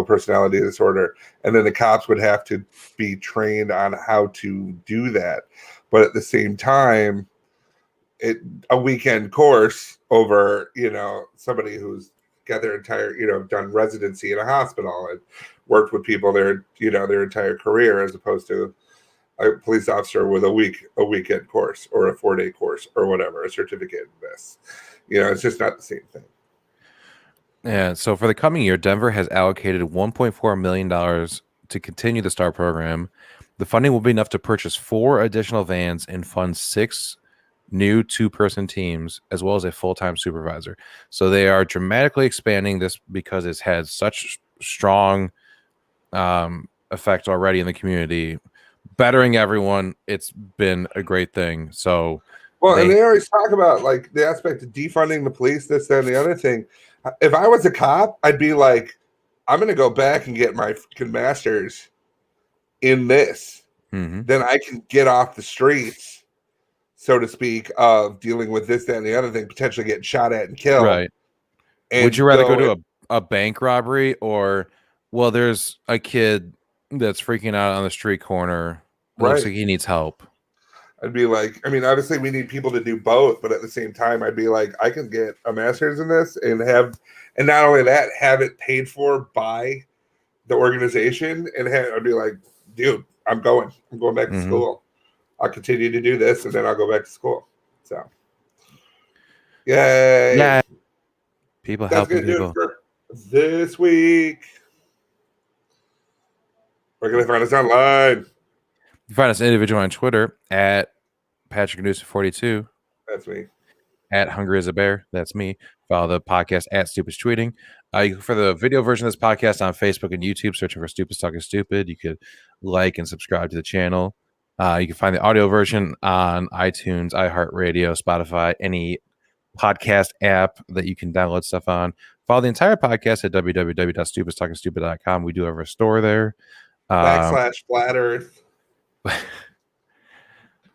personality disorder, and then the cops would have to be trained on how to do that. But at the same time, a weekend course over somebody who's got their entire done residency in a hospital and worked with people their entire career, as opposed to a police officer with a weekend course or a 4-day course or whatever, a certificate in this. It's just not the same thing. Yeah. So for the coming year, Denver has allocated $1.4 million to continue the STAR program. The funding will be enough to purchase 4 additional vans and fund 6 new 2-person teams, as well as a full-time supervisor. So they are dramatically expanding this because it's had such strong effect already in the community, bettering everyone. It's been a great thing. So and they always talk about like the aspect of defunding the police, this, that, and the other thing. If I was a cop, I'd be like, I'm going to go back and get my freaking master's in this. Then I can get off the streets, so to speak, of dealing with this, that, and the other thing, potentially getting shot at and killed. Right. Would you rather go to a bank robbery, or, well, there's a kid that's freaking out on the street corner. Looks like he needs help. I'd be like, I mean, obviously we need people to do both, but at the same time, I'd be like, I can get a master's in this and not only that, have it paid for by the organization, and I'd be like, dude, I'm going back to school. I'll continue to do this, and then I'll go back to school. So, yay! Yeah, people helping people. Do it for this week. Where can they find us online? You can find us individually on Twitter at Patrick42. That's me. At Hungry as a Bear. That's me. Follow the podcast at Stupid Tweeting. For the video version of this podcast on Facebook and YouTube, searching for Stupid Talking Stupid. You could like and subscribe to the channel. You can find the audio version on iTunes, iHeartRadio, Spotify, any podcast app that you can download stuff on. Follow the entire podcast at www.stupidstalkingstupid.com. We do have a store there. /Flat Earth.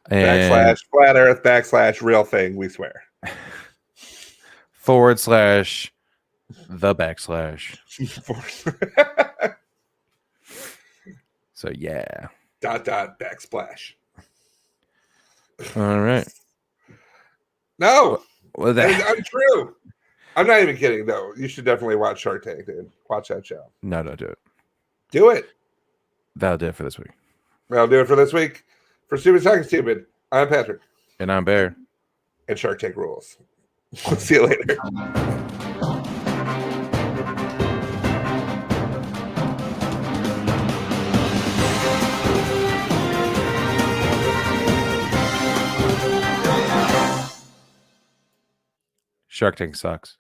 /Flat Earth. /real thing, we swear. / the / So yeah. .. /backsplash. All right. No, well, that is untrue. I'm not even kidding though. You should definitely watch Shark Tank, dude. Watch that show. No, don't do it. Do it. That'll do it for this week. That'll do it for this week. For Stupid Talking Stupid, I'm Patrick. And I'm Bear. And Shark Tank rules. We'll see you later. Shark Tank sucks.